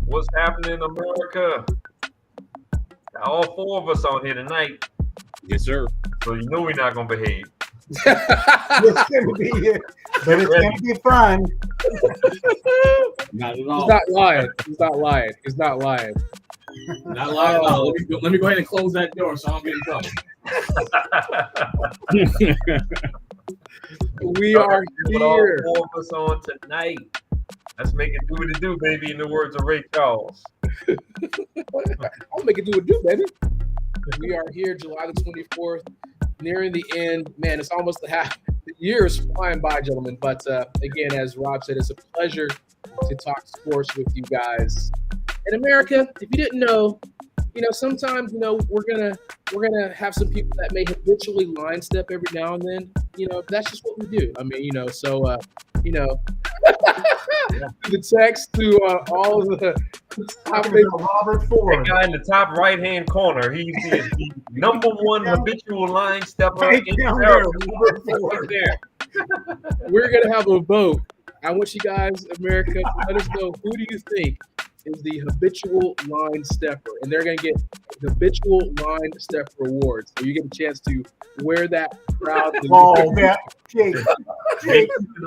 What's happening in America? All four of us on here tonight. Yes, sir. So you know we're not gonna behave. It's going to be, but it's going to be fun. Not at He's all. not lying. He's not lying. He's not lying. Not lying at all. Let me go ahead and close that door so I don't get in trouble. We are With all here. four of us on tonight. Let's make it do what it do, baby. In the words of Ray Charles. I'll make it do what do, baby. We are here, July the 24th, nearing the end. Man, it's almost the half. The year is flying by, gentlemen. But again, as Rob said, it's a pleasure to talk sports with you guys. In America, if you didn't know, sometimes we're gonna have some people that may habitually line step every now and then. That's just what we do. I mean, the text to all of the top Robert Ford. That guy in the top right-hand corner, he's the number one habitual line stepper Right in down America. there, Robert Right Ford. there. We're gonna have a vote. I want you guys, America, to let us know who do you think is the habitual line stepper, and they're gonna get the habitual line stepper award. So you get a chance to wear that proudly. Oh, man. Jake,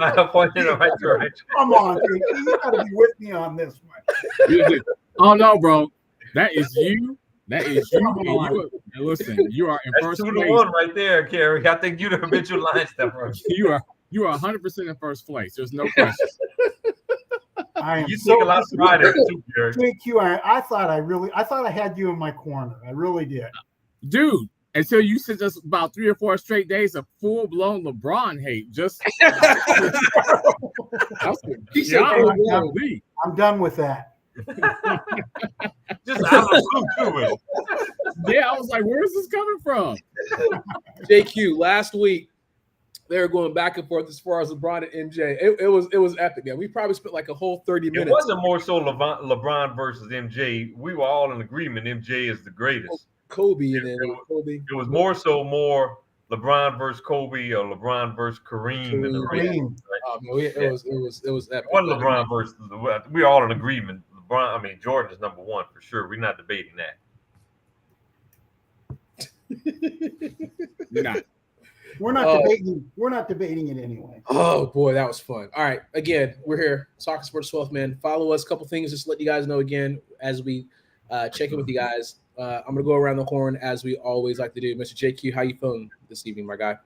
I pointed in the right direction. come on, Jake. You got to be with me on this one. Oh no, bro. That is you. That is you. Come And on. and listen, you are in That's first 2 place. to 1 right there, Kerry. I think you're the habitual line stepper. You are 100% in first place. There's no question. I am You so take a lot of pride in it too, Kerry. JQ, I thought I had you in my corner. I really did. Dude, until you said just about 3 or 4 straight days of full-blown LeBron hate. Just He said, yeah, "Oh, yeah. wow." I'm done with that. Just out of the blue, too. yeah, I was like, where is this coming from? JQ, last week they were going back and forth as far as LeBron and MJ. It was epic, man. We probably spent like a whole 30 It minutes. wasn't more so LeBron versus MJ. We were all in agreement MJ is the greatest. Kobe and then Kobe. It was more LeBron versus Kobe or LeBron versus Kareem. In the race. Kareem. No, it was epic. It wasn't LeBron versus we're all in agreement. Jordan is number one for sure. We're not debating that. You're not. We're not debating it anyway. Oh boy, that was fun. All right, again, we're here, Soccer Sports 12, man. Follow us. A couple things just to let you guys know again as we check in with you guys. I'm gonna go around the horn as we always like to do. Mr. JQ, how you feeling this evening, my guy?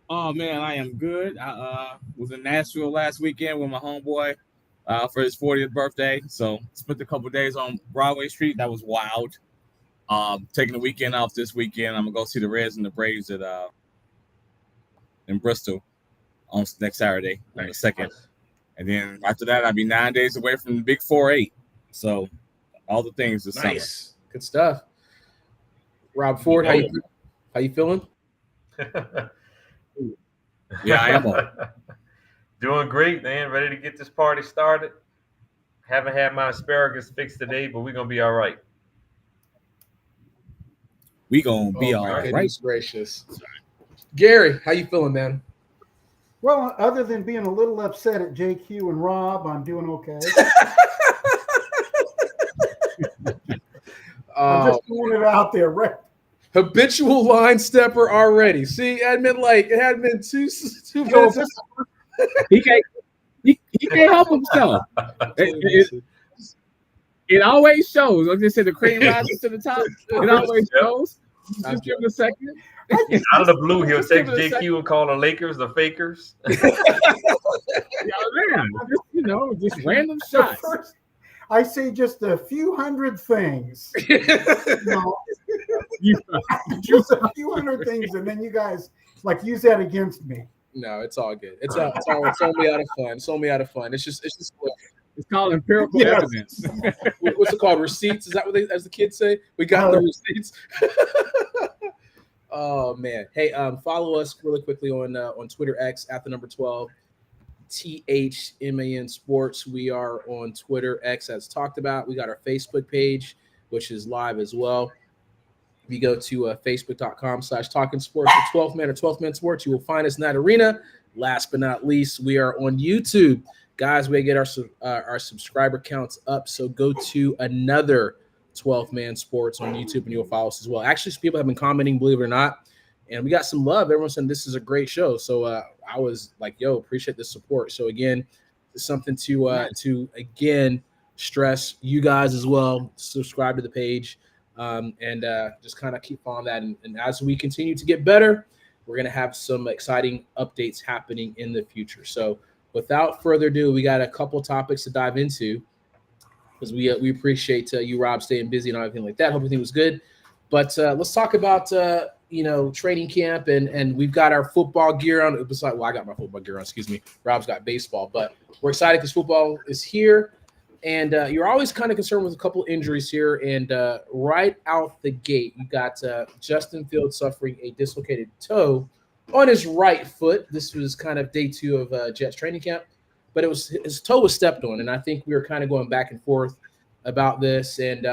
Oh man, I am good. I was in Nashville last weekend with my homeboy for his 40th birthday. So spent a couple of days on Broadway Street. That was wild. Taking the weekend off this weekend. I'm gonna go see the Reds and the Braves at in Bristol on next Saturday on the 2nd. And then after that, I'll be 9 days away from the Big 4-8. So all the things this summer. Good stuff. Rob Ford, how you feeling? Yeah, I am on. Doing great, man. Ready to get this party started. Haven't had my asparagus fixed today, but we're gonna be all right. We gonna be all my right. goodness gracious. Gary, how you feeling, man? Well, other than being a little upset at JQ and Rob, I'm doing okay. I'm just throwing it out there, right? Habitual line stepper already. See, it hadn't been two Yo, minutes. He can't help himself. It always shows. I just said the cream rises to the top. It always shows. Just give it a second. Out of the blue, he'll Just take give it a second. JQ and call the Lakers the fakers. Yeah, man. Just random shots. First, I say just a few hundred things. Just a few hundred things, and then you guys use that against me. No, it's all good. It's only out of fun. It's only out of fun. It's just It's called empirical Yes. evidence. what's it called? Receipts? Is that what as the kids say? We got the receipts. Oh man. Hey, follow us really quickly on Twitter X at the number 12 THMAN Sports. We are on Twitter X as talked about. We got our Facebook page, which is live as well. If you go to facebook.com/talking sports, the 12th man or 12th man sports, you will find us in that arena. Last but not least, we are on YouTube. Guys, we get our subscriber counts up. So go to another 12 Man Sports on YouTube and you'll follow us as well. Actually, some people have been commenting, believe it or not. And we got some love. Everyone said this is a great show. So I was like, yo, appreciate the support. So again, it's something to again stress you guys as well. Subscribe to the page and just kind of keep on that. And as we continue to get better, we're going to have some exciting updates happening in the future. So without further ado, we got a couple topics to dive into because we appreciate you, Rob, staying busy and everything like that. Hope everything was good. But let's talk about training camp and we've got our football gear on. I got my football gear on. Excuse me. Rob's got baseball, but we're excited because football is here. And you're always kind of concerned with a couple injuries here. And right out the gate, you got Justin Fields suffering a dislocated toe on his right foot. This was kind of day 2 of Jets training camp, but his toe was stepped on. And I think we were kind of going back and forth about this. And,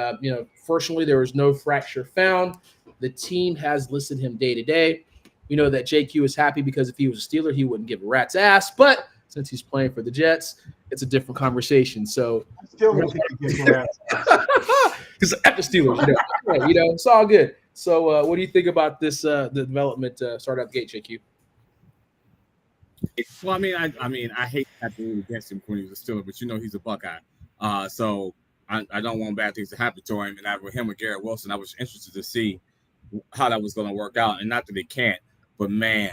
fortunately, there was no fracture found. The team has listed him day to day. We know that JQ is happy because if he was a Steeler, he wouldn't give a rat's ass. But since he's playing for the Jets, it's a different conversation. So I still don't think he gives a rat's because at the Steelers, it's all good. So what do you think about this the development start out the gate, JQ? Well, I hate to have to root against him when he's a Steeler, but he's a Buckeye. So I don't want bad things to happen to him. And with him and Garrett Wilson, I was interested to see how that was going to work out. And not that it can't, but man,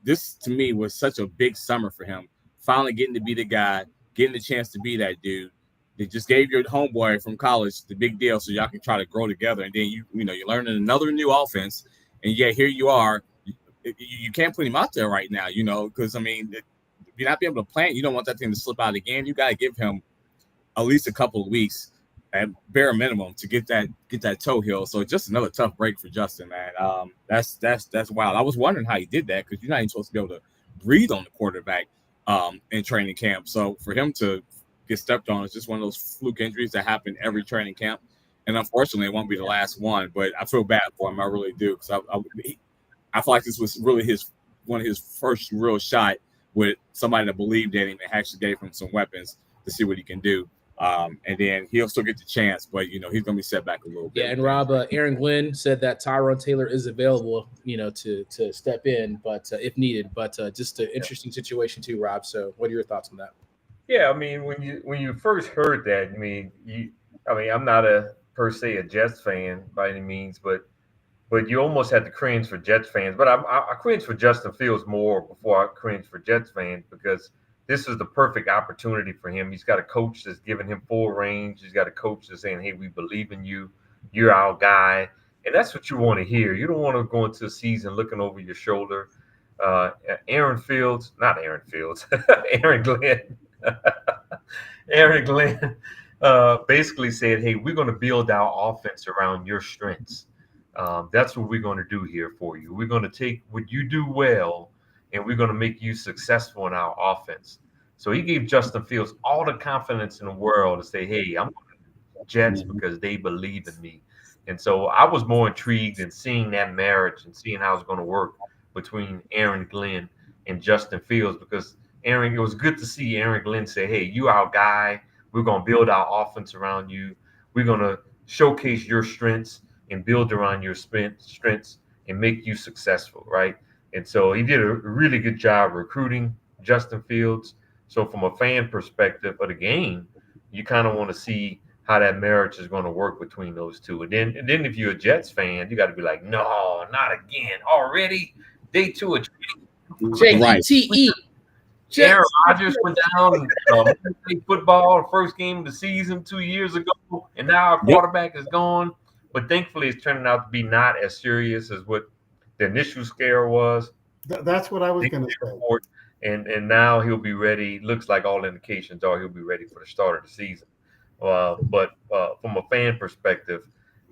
this to me was such a big summer for him. Finally getting to be the guy, getting the chance to be that dude. They just gave your homeboy from college the big deal so y'all can try to grow together. And then you're learning another new offense. And yet here you are. You can't put him out there right now, because if you're not able to plan, you don't want that thing to slip out again. You got to give him at least a couple of weeks at bare minimum to get that toe healed. So just another tough break for Justin, man. That's wild. I was wondering how he did that because you're not even supposed to be able to breathe on the quarterback in training camp. So for him to get stepped on is just one of those fluke injuries that happen every training camp. And unfortunately, it won't be the last one. But I feel bad for him. I really do because I feel like this was really one of his first real shot with somebody that believed in him and actually gave him some weapons to see what he can do. And then he'll still get the chance, but he's going to be set back a little bit. Yeah, and Rob, Aaron Glenn said that Tyrone Taylor is available, to step in, but if needed. But just an interesting situation too, Rob. So, what are your thoughts on that? Yeah, when you first heard that, I'm not per se a Jets fan by any means, but you almost had to cringe for Jets fans. But I cringe for Justin Fields more before I cringe for Jets fans because this is the perfect opportunity for him. He's got a coach that's giving him full range. He's got a coach that's saying, hey, we believe in you. You're our guy. And that's what you want to hear. You don't want to go into a season looking over your shoulder. Aaron Glenn basically said, hey, we're going to build our offense around your strengths. That's what we're going to do here for you. We're going to take what you do well, and we're going to make you successful in our offense. So he gave Justin Fields all the confidence in the world to say, hey, I'm going to Jets because they believe in me. And so I was more intrigued in seeing that marriage and seeing how it's going to work between Aaron Glenn and Justin Fields because it was good to see Aaron Glenn say, hey, you our guy. We're going to build our offense around you. We're going to showcase your strengths and build around your strengths and make you successful, right? And so he did a really good job recruiting Justin Fields. So from a fan perspective of the game, you kind of want to see how that marriage is going to work between those two. And then if you're a Jets fan, you got to be like, no, not again. Already? Day 2 of JTE. Aaron Rodgers went down and played football the first game of the season 2 years ago, and now our quarterback is gone. But thankfully, it's turning out to be not as serious as what the initial scare was. That's what I was going to say. And now he'll be ready. Looks like all indications are he'll be ready for the start of the season. But from a fan perspective,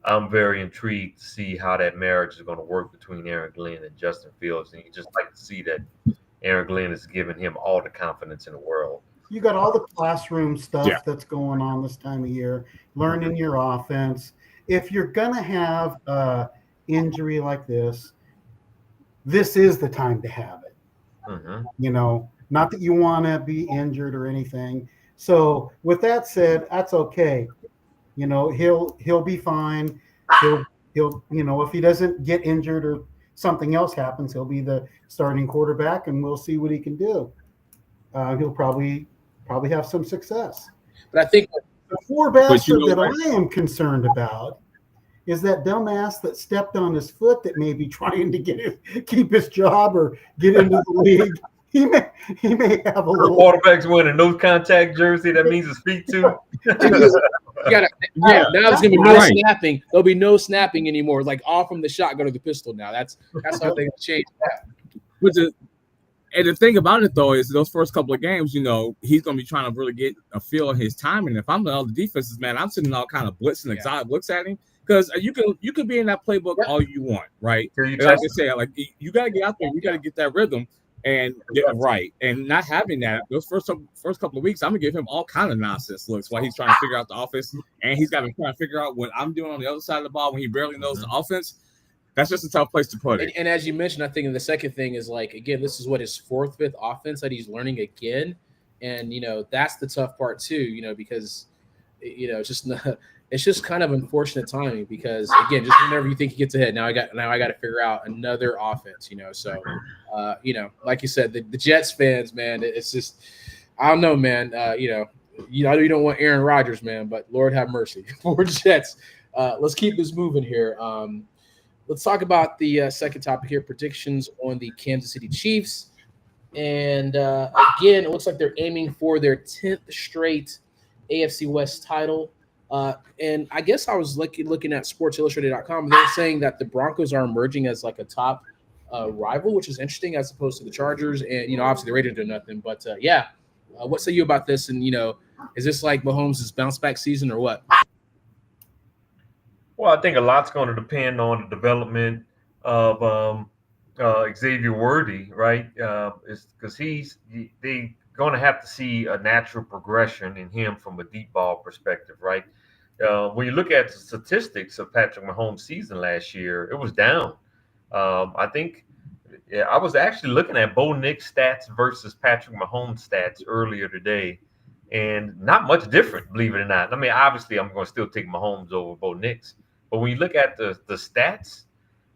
I'm very intrigued to see how that marriage is going to work between Aaron Glenn and Justin Fields. And you just like to see that Aaron Glenn is giving him all the confidence in the world. You got all the classroom stuff that's going on this time of year, learning your offense. If you're going to have an injury like this is the time to have it. Not that you want to be injured or anything. So with that said, that's okay. He'll be fine. He'll if he doesn't get injured or something else happens, he'll be the starting quarterback, and we'll see what he can do. He'll probably have some success. But I think the four bastard that I am concerned about is that dumbass that stepped on his foot that may be trying to keep his job or get into the league. He may have a little. Quarterbacks wearing a no contact jersey. That means to speak to. now there's gonna be no snapping. There'll be no snapping anymore. Like all from the shotgun to the pistol. Now that's how they change that. And the thing about it though is those first couple of games, he's gonna be trying to really get a feel of his timing. If I'm the other defenses, man, I'm sitting all kind of blitz and exotic looks at him. Because you can be in that playbook all you want, right? Like I say, like you got to get out there, you got to get that rhythm and get it right. And not having that, those first couple of weeks, I'm gonna give him all kind of nonsense looks while he's trying to figure out the offense, and he's got to try to figure out what I'm doing on the other side of the ball when he barely knows the offense. That's just a tough place to put it. And as you mentioned, I think the second thing is like again, this is what his fourth, fifth offense that he's learning again, and that's the tough part too, because it's just kind of unfortunate timing because again, just whenever you think he gets ahead, now I got to figure out another offense, So, like you said, the Jets fans, man, it's just I don't know, man. I know you don't want Aaron Rodgers, man, but Lord have mercy for Jets. Let's keep this moving here. Let's talk about the second topic here: predictions on the Kansas City Chiefs. And again, it looks like they're aiming for their 10th straight AFC West title. And I guess I was looking at SportsIllustrated.com. They're saying that the Broncos are emerging as like a top rival, which is interesting as opposed to the Chargers. And, obviously the Raiders do nothing. But, what say you about this? And, is this like Mahomes' bounce back season or what? Well, I think a lot's going to depend on the development of Xavier Worthy, right? Because they're going to have to see a natural progression in him from a deep ball perspective, right? When you look at the statistics of Patrick Mahomes' season last year, it was down. I think I was actually looking at Bo Nix stats versus Patrick Mahomes stats earlier today, and not much different, believe it or not. I mean, obviously, I'm going to still take Mahomes over Bo Nix, but when you look at the stats,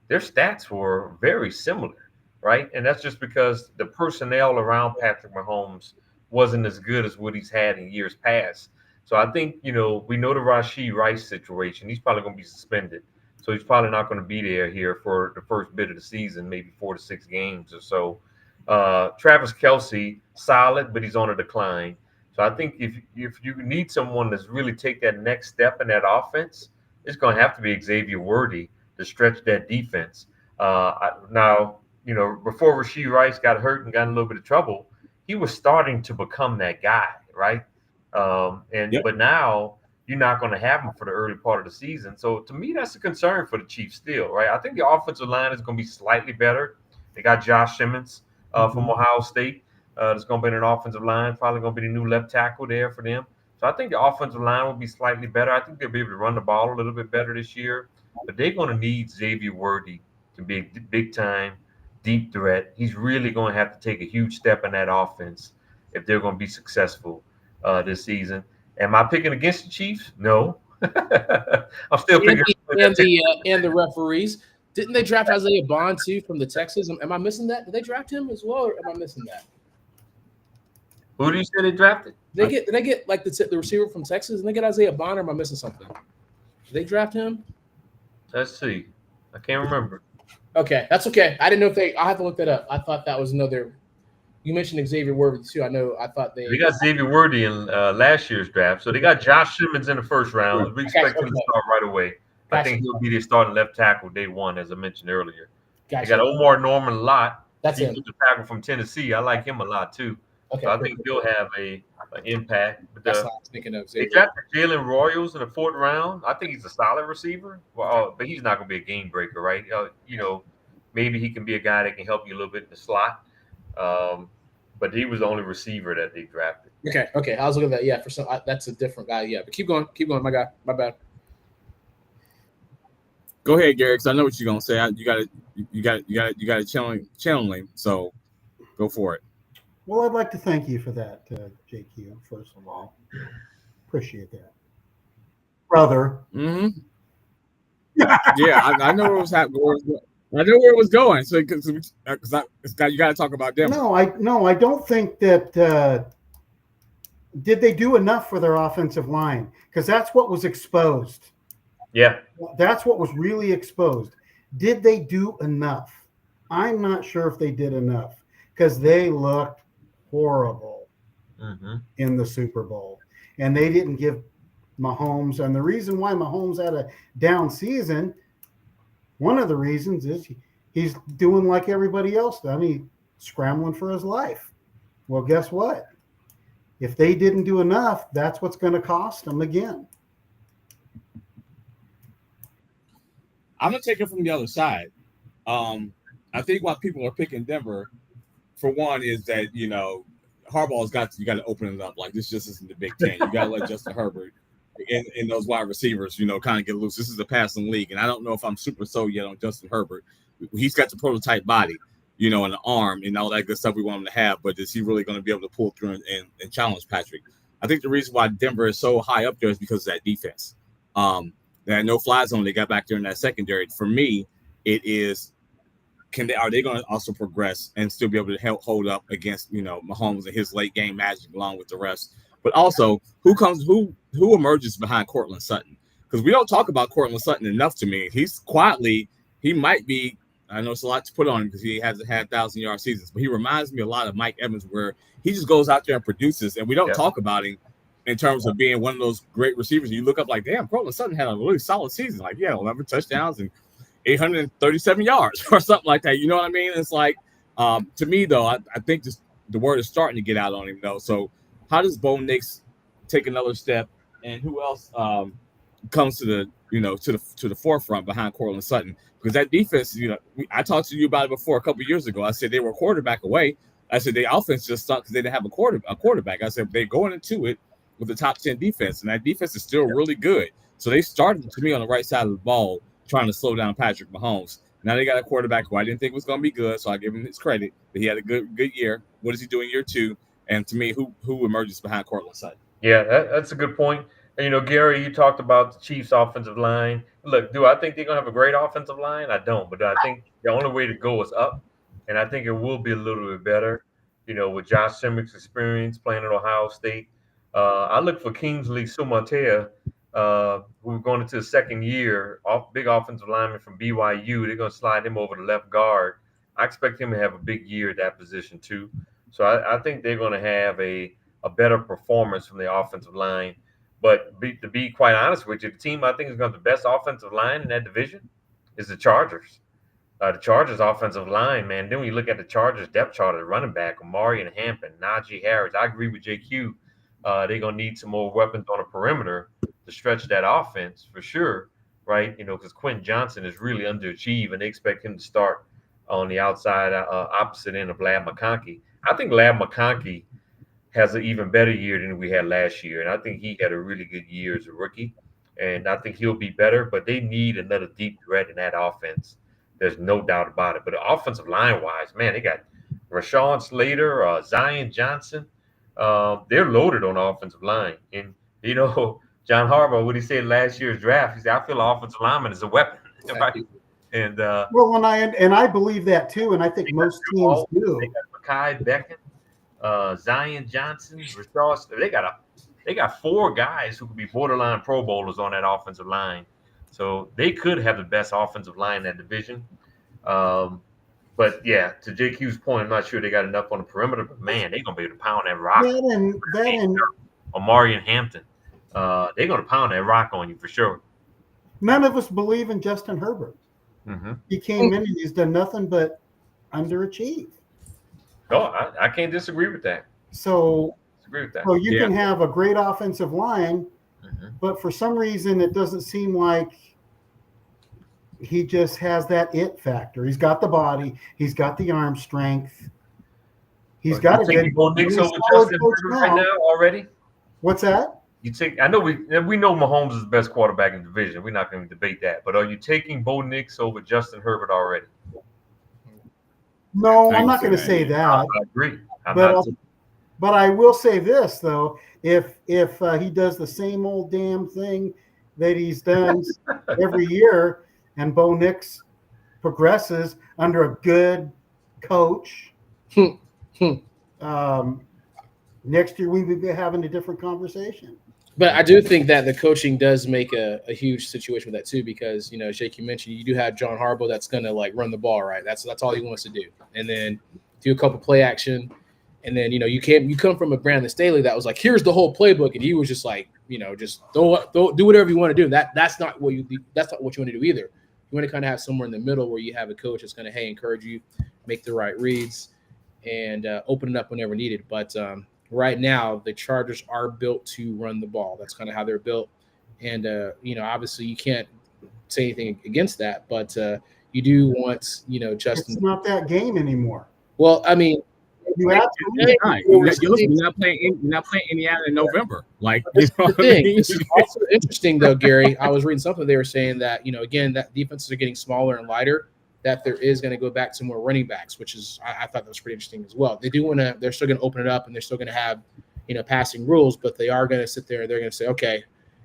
their stats were very similar, right? And that's just because the personnel around Patrick Mahomes wasn't as good as what he's had in years past. So I think, we know the Rashee Rice situation. He's probably going to be suspended. So he's probably not going to be there here for the first bit of the season, maybe 4 to 6 games or so. Travis Kelce, solid, but he's on a decline. So I think if you need someone that's really take that next step in that offense, it's going to have to be Xavier Worthy to stretch that defense. Now, before Rashee Rice got hurt and got in a little bit of trouble, he was starting to become that guy, right? But now you're not going to have him for the early part of the season. So to me, that's a concern for the Chiefs still, right? I think the offensive line is going to be slightly better. They got Josh Simmons from Ohio State. That's going to be an offensive line, probably going to be the new left tackle there for them. So I think the offensive line will be slightly better. I think they'll be able to run the ball a little bit better this year. But they're going to need Xavier Worthy to be a big-time, deep threat. He's really going to have to take a huge step in that offense if they're going to be successful this season. Am I picking against the Chiefs? No. I'm still picking and the referees. Didn't they draft Isaiah Bond too from the Texans? Am I missing that? Did they draft him as well, or am I missing that? Who do you say they drafted? Did they get like the receiver from Texas? And they get Isaiah Bond, or am I missing something? Did they draft him? Let's see. I can't remember. Okay, that's okay. I didn't know if I'll have to look that up. I thought that was another. You mentioned Xavier Worthy too. I thought they got Xavier Worthy in last year's draft. So they got Josh Simmons in the first round. We expect him to start right away. I think he'll be their starting left tackle day one, as I mentioned earlier. They got Omar Norman a lot. That's the tackle from Tennessee. I like him a lot too. Okay, so I think he'll have an impact. But that's what I was thinking of. They drafted Jalen Royals in the 4th round. I think he's a solid receiver. Well, but he's not going to be a game breaker, right? Maybe he can be a guy that can help you a little bit in the slot. But he was the only receiver that they drafted. Okay. I was looking at that. Yeah, for some, that's a different guy. Yeah, but keep going, my guy. My bad. Go ahead, Gary. Because I know what you're gonna say. You got to channel him. So go for it. Well, I'd like to thank you for that, JQ. First of all, appreciate that, brother. Mm-hmm. Yeah, I know where it was happening. I know where it was going. So because you got to talk about Denver. No, I don't think that. Did they do enough for their offensive line? Because that's what was exposed. Yeah. That's what was really exposed. Did they do enough? I'm not sure if they did enough because they looked horrible in the Super Bowl. And they didn't give Mahomes. And the reason why Mahomes had a down season, one of the reasons is he's doing like everybody else does. I mean, scrambling for his life. Well, guess what? If they didn't do enough, that's what's going to cost them again. I'm going to take it from the other side. I think why people are picking Denver, for one, is that, Harbaugh's you got to open it up. Like, this just isn't the Big Ten. You got to let Justin Herbert and those wide receivers, kind of get loose. This is a passing league, and I don't know if I'm super sold yet on Justin Herbert. He's got the prototype body, and the arm and all that good stuff we want him to have, but is he really going to be able to pull through and challenge Patrick? I think the reason why Denver is so high up there is because of that defense. They had no fly zone. They got back there in that secondary. For me, it is, are they going to also progress and still be able to hold up against, Mahomes and his late game magic along with the rest? But also, who emerges behind Cortland Sutton? Because we don't talk about Cortland Sutton enough to me. He might be, I know it's a lot to put on him because he hasn't had 1,000-yard seasons, but he reminds me a lot of Mike Evans, where he just goes out there and produces, and we don't talk about him in terms of being one of those great receivers. You look up like, damn, Cortland Sutton had a really solid season. Like, 11 touchdowns and 837 yards or something like that. You know what I mean? It's like, to me, though, I think just the word is starting to get out on him, though. So how does Bo Nix take another step, and who else comes to the forefront behind Cortland Sutton? Because that defense, I talked to you about it before a couple of years ago. I said they were a quarterback away. I said the offense just sucked because they didn't have a quarterback. I said they're going into it with the top 10 defense, and that defense is still really good. So they started, to me, on the right side of the ball, trying to slow down Patrick Mahomes. Now they got a quarterback who I didn't think was going to be good, so I give him his credit that he had a good year. What does he do in year two? And to me, who emerges behind Cortland Sutton? Yeah, that's a good point. And, Gary, you talked about the Chiefs' offensive line. Look, do I think they're going to have a great offensive line? I don't, but I think the only way to go is up, and I think it will be a little bit better, with Josh Simmons' experience playing at Ohio State. I look for Kingsley Sumatea, who's going into the second year, big offensive lineman from BYU. They're going to slide him over to left guard. I expect him to have a big year at that position too. So I think they're going to have a better performance from the offensive line. But to be quite honest with you, the team I think is going to have the best offensive line in that division is the Chargers. The Chargers offensive line, man. Then when you look at the Chargers depth chart of running back, Amari and Hampton, Najee Harris. I agree with JQ. They're going to need some more weapons on the perimeter to stretch that offense for sure, right? Because Quentin Johnson is really underachieved, and they expect him to start on the outside opposite end of Lab McConkey. I think Lab McConkey has an even better year than we had last year, and I think he had a really good year as a rookie, and I think he'll be better, but they need another deep threat in that offense. There's no doubt about it. But offensive line-wise, man, they got Rashawn Slater, Zion Johnson. They're loaded on the offensive line. And, John Harbaugh, what he said last year's draft, he said, I feel offensive lineman is a weapon. Right? And well, and I believe that too, and I think most teams do. They got Mekhi Becton, Zion Johnson, Rashawn. They got four guys who could be borderline Pro Bowlers on that offensive line. So they could have the best offensive line in that division. But yeah, to JQ's point, I'm not sure they got enough on the perimeter, but man, they're gonna be able to pound that rock. Amari and Hampton, they're gonna pound that rock on you for sure. None of us believe in Justin Herbert. Mm-hmm. He came in and he's done nothing but underachieve. Oh, I can't disagree with that. So you can have a great offensive line, but for some reason it doesn't seem like he just has that it factor. He's got the body. He's got the arm strength. He's got a good Bo Nix over Justin Herbert right now already. What's that? I know we know Mahomes is the best quarterback in the division. We're not going to debate that. But are you taking Bo Nix over Justin Herbert already? No, I I'm not can going to say that. I agree. But I will say this though: if he does the same old damn thing that he's done every year, and Bo Nix progresses under a good coach, next year we will be having a different conversation. But I do think that the coaching does make a huge situation with that too, because Jake, you mentioned you do have John Harbaugh that's going to like run the ball, right? That's all he wants to do, and then do a couple play action, and then you come from a Brandon Staley that was like, here's the whole playbook, and he was just like, just do whatever you want to do. That's not what you want to do either. You want to kind of have somewhere in the middle where you have a coach that's going to encourage you, make the right reads, and open it up whenever needed. But right now, the Chargers are built to run the ball. That's kind of how they're built. And, obviously you can't say anything against that, but you do want, Justin. It's not that game anymore. Well, I mean, you absolutely you're not playing Indiana in November. Like, this is the thing. This is also interesting, though, Gary. I was reading something. They were saying that, again, that defenses are getting smaller and lighter, that there is going to go back to more running backs, which is I thought that was pretty interesting as well. They do want to. They're still going to open it up, and they're still going to have passing rules, but they are going to sit there. They're going to say, okay,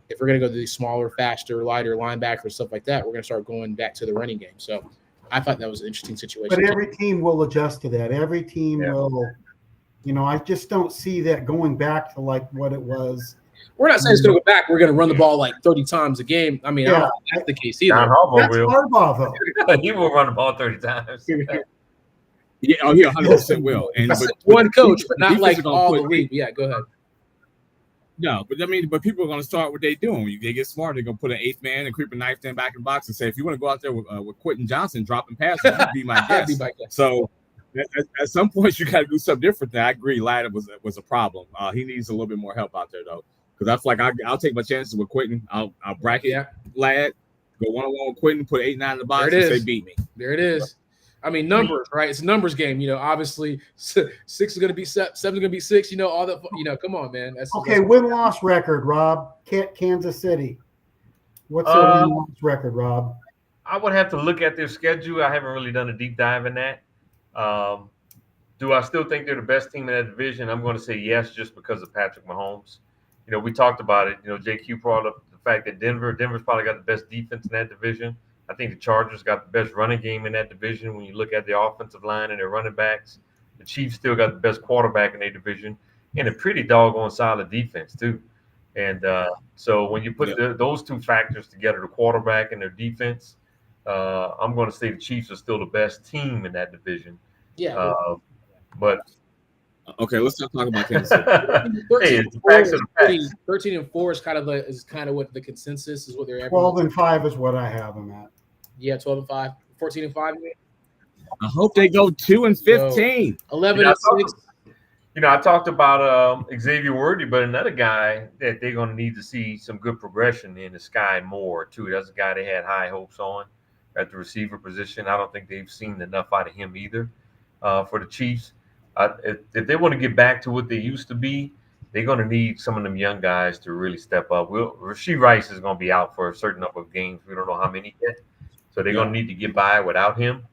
if we're going to go to these smaller, faster, lighter linebackers, stuff like that, we're going to start going back to the running game. So I thought that was an interesting situation. But every team will adjust to that. Every team will. I just don't see that going back to like what it was. We're not saying it's going to go back. We're going to run the ball like 30 times a game. I mean, I don't think that's the case either. That's Harbaugh, though. He will run the ball 30 times. Yeah, 100% will. And but one coach, but not like all the league. Yeah, go ahead. No, but people are going to start what they're doing. When they get smart, they're going to put an eighth man and creep a ninth man back in box and say, if you want to go out there with Quentin Johnson dropping passes, you be my guest. So at some point, you got to do something different. I agree. Ladd was a problem. He needs a little bit more help out there, though. Because I feel like I'll take my chances with Quentin. I'll bracket Ladd, go one-on-one with Quentin, put 8-9 in the box, and say beat me. There it is. I mean, numbers, right? It's a numbers game. Obviously, 6 is going to be 7, 7 is going to be 6. All that. Come on, man. That's win-loss record, Rob. Kansas City. What's their win-loss record, Rob? I would have to look at their schedule. I haven't really done a deep dive in that. Do I still think they're the best team in that division? I'm going to say yes, just because of Patrick Mahomes. We talked about it. JQ brought up the fact that Denver's probably got the best defense in that division. I think the Chargers got the best running game in that division. When you look at their offensive line and their running backs, the Chiefs still got the best quarterback in their division and a pretty doggone solid defense too. And so when you put those two factors together, the quarterback and their defense, I'm going to say the Chiefs are still the best team in that division. Yeah. But okay, let's not talk about Kansas City. 13-4 is kind of what the consensus is. What they're 12-5 is what I have them at. Yeah, 12-5, 14-5. I hope they go 2-15, 11-6. I talked about Xavier Worthy, but another guy that they're going to need to see some good progression in is Sky Moore too. That's a guy they had high hopes on at the receiver position. I don't think they've seen enough out of him either for the Chiefs. If they want to get back to what they used to be, they're going to need some of them young guys to really step up. Rashee Rice is going to be out for a certain number of games. We don't know how many yet. So they're going to need to get by without him.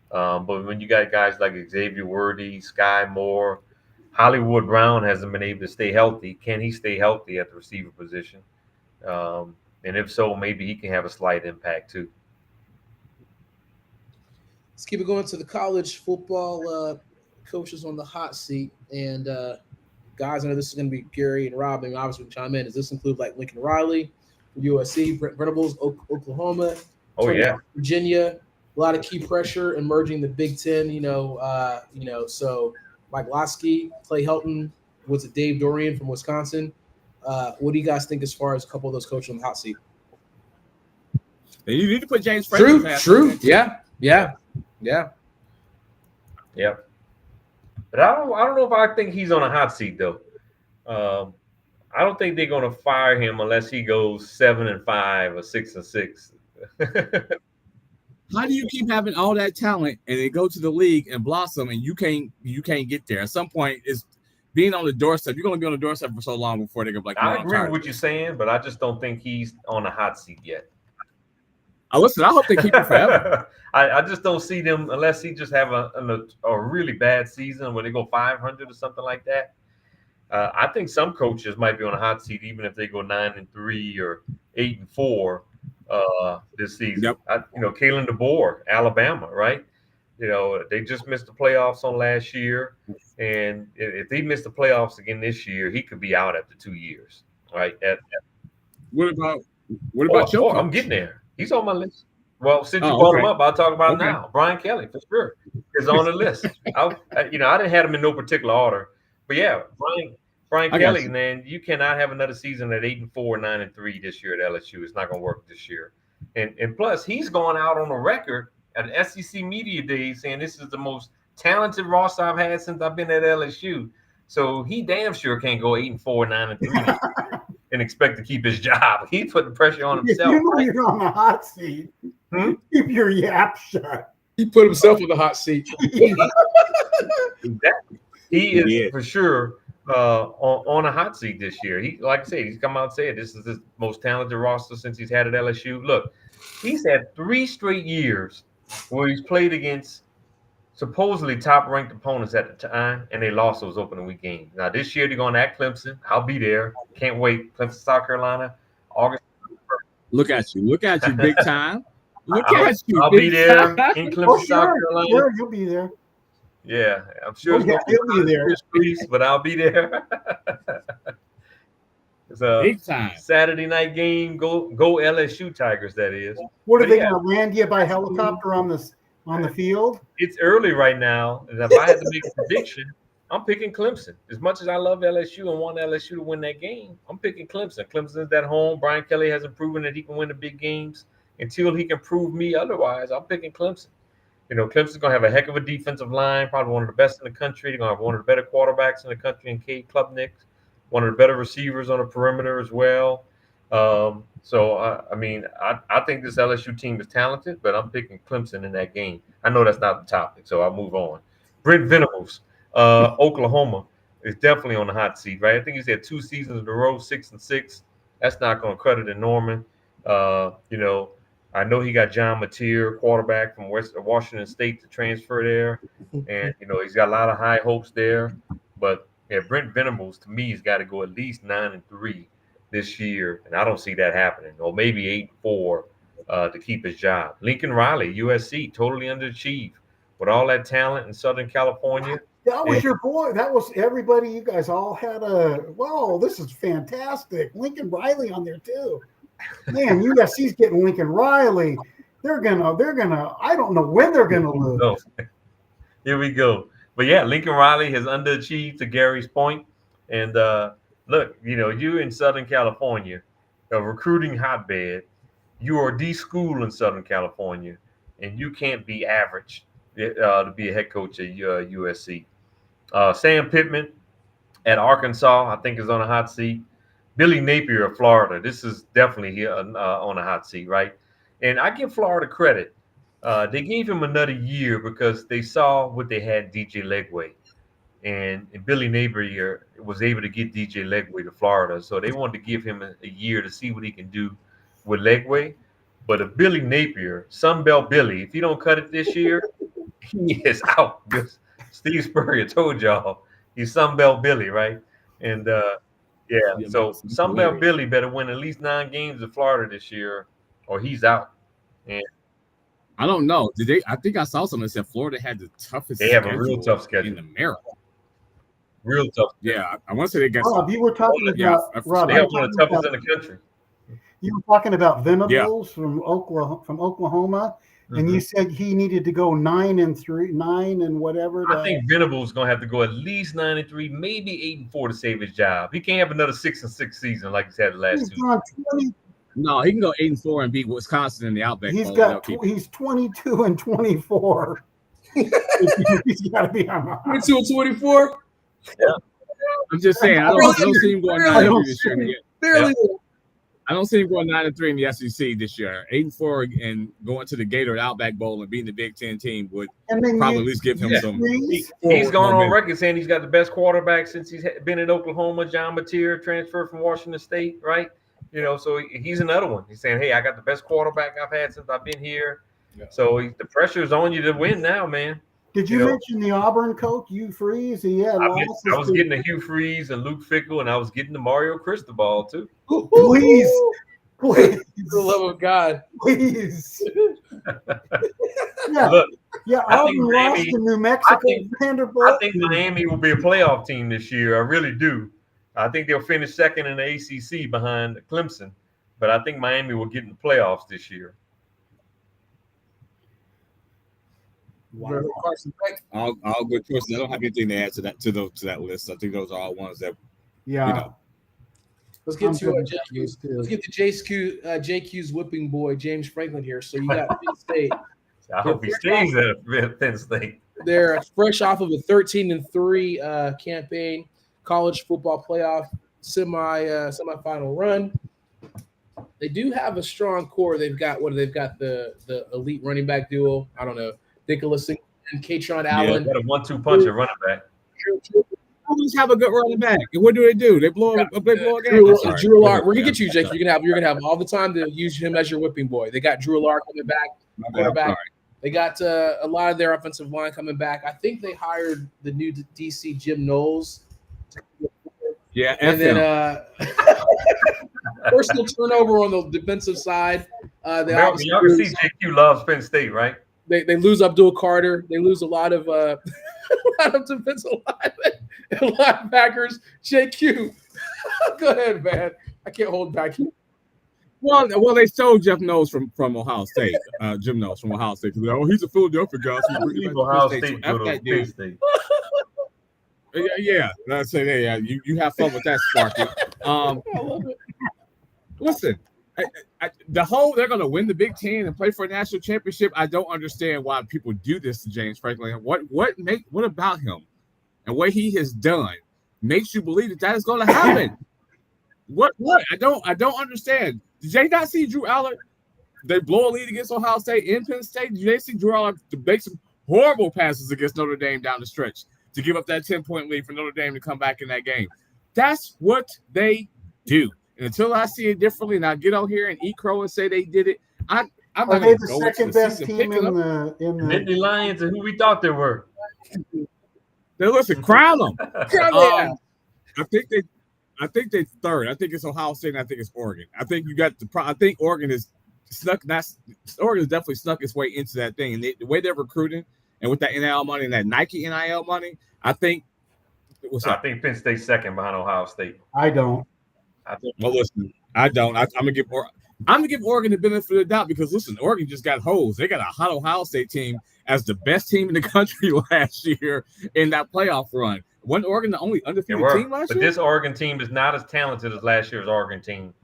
But when you got guys like Xavier Worthy, Sky Moore, Hollywood Brown hasn't been able to stay healthy. Can he stay healthy at the receiver position? And if so, maybe he can have a slight impact too. Let's keep it going to the college football coaches on the hot seat. And guys, I know this is going to be Gary and Rob. And obviously, chime in. Does this include like Lincoln Riley, USC, Brent Venables, Oklahoma, Virginia? A lot of key pressure emerging in the Big Ten. So Mike Lotsky, Clay Helton, was it Dave Dorian from Wisconsin? What do you guys think as far as a couple of those coaches on the hot seat? And you need to put James Franklin. True. Yeah. But I don't know if I think he's on a hot seat though. I don't think they're going to fire him unless he goes 7-5 or 6-6. How do you keep having all that talent and they go to the league and blossom and you can't get there? At some point, it's being on the doorstep. You're going to be on the doorstep for so long before they go like. I agree with what you're saying, but I just don't think he's on a hot seat yet. Listen, I hope they keep him forever. I just don't see them unless he just have a really bad season where they go 500 or something like that. I think some coaches might be on a hot seat even if they go 9-3 or 8-4 this season. Yep. Kalen DeBoer, Alabama, right? They just missed the playoffs on last year, and if they miss the playoffs again this year, he could be out after 2 years, right? What about your coach? I'm getting there. He's on my list. Well, since you Oh, brought okay. him up, I'll talk about Okay. him now. Brian Kelly, for sure, is on the list. I didn't have him in no particular order, but yeah, Brian Kelly, man, you cannot have another season at 8-4, 9-3 this year at LSU. It's not going to work this year. And plus, he's gone out on the record at SEC Media Days saying this is the most talented roster I've had since I've been at LSU. So he damn sure can't go 8-4, 9-3 and expect to keep his job. He put the pressure on himself. You're on the hot seat. Keep your yap shut. He put himself in the hot seat. Exactly. He is for sure on a hot seat this year. He, like I said, he's come out and said this is the most talented roster since he's had at LSU. Look, he's had 3 straight years where he's played against supposedly top-ranked opponents at the time, and they lost those opening week games. Now, this year they're going at Clemson. I'll be there. Can't wait. Clemson, South Carolina, August 1st. Look at you, big time. Look at you. I'll be there in Clemson, South Carolina. Sure, you'll be there. Yeah, I'm sure it's going you'll be there. But I'll be there. It's a Big time. Saturday night game. Go LSU Tigers, that is. What are they going to land you by helicopter on the field? It's early right now, and if I had to make a prediction, I'm picking Clemson. As much as I love LSU and want LSU to win that game, I'm picking Clemson. Clemson's at home. Brian Kelly hasn't proven that he can win the big games. Until he can prove me otherwise, I'm picking Clemson. Clemson's going to have a heck of a defensive line, probably one of the best in the country. They're going to have one of the better quarterbacks in the country in Cade Klubnik, one of the better receivers on the perimeter as well. I think this LSU team is talented, but I'm picking Clemson in that game. I know that's not the topic, so I'll move on. Brent Venables, Oklahoma, is definitely on the hot seat, right? I think he's had 2 seasons in a row, 6-6. That's not going to cut it in Norman. I know he got John Mateer, quarterback from Washington State, to transfer there, and he's got a lot of high hopes there. But yeah, Brent Venables to me has got to go at least 9-3 this year, and I don't see that happening. Or maybe 8-4 to keep his job. Lincoln Riley, USC, totally underachieved with all that talent in Southern California. That was your boy. That was everybody. You guys all had this is fantastic. Lincoln Riley on there too. Man, USC's getting Lincoln Riley. They're gonna. I don't know when they're gonna lose. No. Here we go. But yeah, Lincoln Riley has underachieved, to Gary's point. And look, you in Southern California, a recruiting hotbed. You are the school in Southern California, and you can't be average to be a head coach at USC. Sam Pittman at Arkansas, I think, is on a hot seat. Billy Napier of Florida. This is definitely on a hot seat, right? And I give Florida credit. They gave him another year because they saw what they had DJ Legway. And Billy Napier was able to get DJ Legway to Florida. So they wanted to give him a year to see what he can do with Legway. But if Billy Napier, Sunbelt Billy, if you don't cut it this year, he is out. Steve Spurrier told y'all he's Sunbelt Billy, right? And so Sunbelt Billy better win at least 9 games in Florida this year, or he's out. And I don't know. I think I saw something that said Florida had the toughest. They have a real tough schedule in America. Real tough. Yeah, I want to say they got. Rob, you were talking about Rob. They have one of the toughest in the country. You were talking about Venables from Oklahoma. And you said he needed to go 9-3, 9 and whatever. I think Venables is gonna have to go at least 9-3, maybe 8-4 to save his job. He can't have another 6-6 season like he's had the last 2. No, he can go 8-4 and beat Wisconsin in the Outback. He's 22-24. He's got to be on the 22-24. Yeah. I'm just saying. I don't see him going 9-3 this year. Barely. I don't see him going 9-3 in the SEC this year. 8-4 and going to the Gator Outback Bowl and beating the Big Ten team would probably at least give him some. He's gone on record saying he's got the best quarterback since he's been in Oklahoma. John Mateer, transferred from Washington State, right? So he's another one. He's saying, hey, I got the best quarterback I've had since I've been here. Yeah. So the pressure is on you to win now, man. Did you mention the Auburn coach, Hugh Freeze? He had losses. I was getting the Hugh Freeze and Luke Fickell, and I was getting the Mario Cristobal too. Please. For the love of God. Please. Look, Auburn lost to New Mexico. Vanderbilt. I think Miami will be a playoff team this year. I really do. I think they'll finish second in the ACC behind Clemson, but I think Miami will get in the playoffs this year. Wow. All good choices. I don't have anything to add to that list. I think those are all ones that Let's get to JQ's whipping boy, James Franklin here. So you got Penn State. I hope he stays at Penn State. They're fresh off of a 13-3 campaign, college football playoff semifinal run. They do have a strong core. They've got the elite running back duo. I don't know, Nicholas and Katron Allen. Got a 1-2 punch at running back. Always have a good running back. And what do? They blow a game. Drew Allard. We're gonna get you, Jake. You're gonna have all the time to use him as your whipping boy. They got Drew Allard coming back, quarterback. They got a lot of their offensive line coming back. I think they hired the new DC Jim Knowles. Yeah, and then personal turnover on the defensive side. Y'all can see JQ loves Penn State, right? They lose Abdul Carter. They lose a lot of defensive linebackers. JQ, go ahead, man. I can't hold back. Well, they sold Jeff Knowles from Ohio State. Jim Knowles from Ohio State. He's a Philadelphia guy. So Ohio State go to Penn State. Yeah. Let's say, yeah. You have fun with that, Sparky. I love it. Listen, they're going to win the Big Ten and play for a national championship. I don't understand why people do this to James Franklin. What about him and what he has done makes you believe that is going to happen? What? I don't understand. Did they not see Drew Allard? They blow a lead against Ohio State in Penn State. Did they see Drew Allard make some horrible passes against Notre Dame down the stretch to give up that 10-point lead for Notre Dame to come back in that game? That's what they do. And until I see it differently, and I get out here and eat crow and say they did it, I'm not going to go second into the best season team in the Nittany Lions and who we thought they were. Listen, crown them. Yeah. I think they're third. I think it's Ohio State, and I think it's Oregon. I think I think Oregon is snuck. Oregon has definitely snuck its way into that thing, and the way they're recruiting, and with that NIL money and that Nike NIL money, I think. I think Penn State's second behind Ohio State. I don't. Well, listen, I don't. I'm gonna give Oregon the benefit of the doubt because listen, Oregon just got holes. They got a hot Ohio State team as the best team in the country last year in that playoff run. Wasn't Oregon the only undefeated team last year? But this Oregon team is not as talented as last year's Oregon team.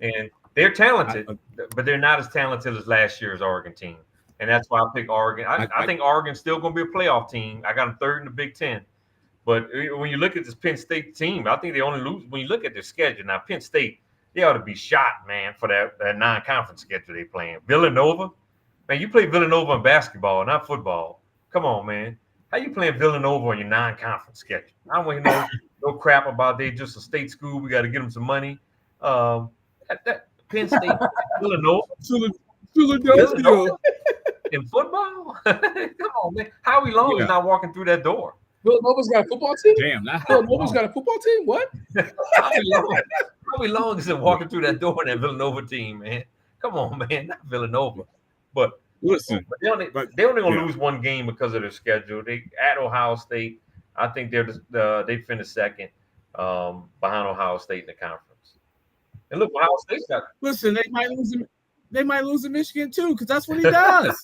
And they're talented, but they're not as talented as last year's Oregon team. And that's why I pick Oregon. I think Oregon's still going to be a playoff team. I got them third in the Big Ten. But when you look at this Penn State team, I think they only lose when you look at their schedule. Now, Penn State, they ought to be shot, man, for that non-conference schedule they're playing. Villanova, man, you play Villanova in basketball, not football. Come on, man. How you playing Villanova on your non-conference schedule? I don't want to know no crap about they just a state school. We got to get them some money. That Penn State, Villanova in football. Come on, man. Howie Long is not walking through that door. Villanova's got a football team? Damn. Villanova's got a football team? What? Howie Long isn't walking through that door in that Villanova team, man. Come on, man. Not Villanova. But listen, they're only going to lose one game because of their schedule. They at Ohio State. I think they finished second behind Ohio State in the conference. And look, Ohio State's got. Listen, they might lose to Michigan too, because that's what he does.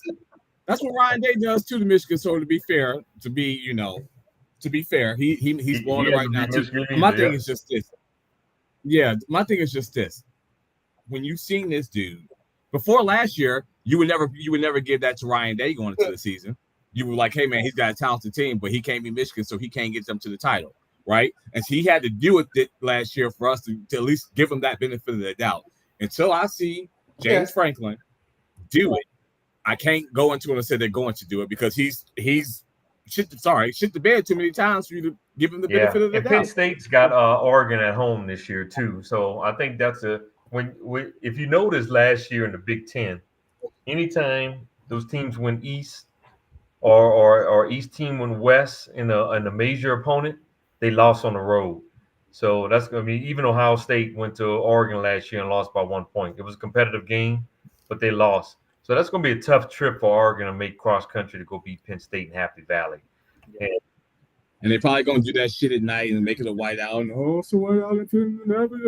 That's what Ryan Day does to Michigan. So to be fair, he's blowing it right now too. My thing is just this. Yeah, my thing is just this. When you've seen this dude before last year, you would never give that to Ryan Day going into the season. You were like, hey man, he's got a talented team, but he can't be Michigan, so he can't get them to the title, right? And so he had to deal with it last year for us to at least give him that benefit of the doubt. Until I see James Franklin do it, I can't go into it and say they're going to do it because he's shit the bed too many times for you to give him the benefit of the doubt. Penn State's got Oregon at home this year too, so I think that's if you noticed last year in the Big Ten, anytime those teams went East or East team went West in a major opponent, they lost on the road. So that's going to be, even Ohio State went to Oregon last year and lost by 1 point. It was a competitive game, but they lost. So that's going to be a tough trip for Oregon to make cross country to go beat Penn State in Happy Valley. And they're probably going to do that shit at night and make it a whiteout. And, so whiteout.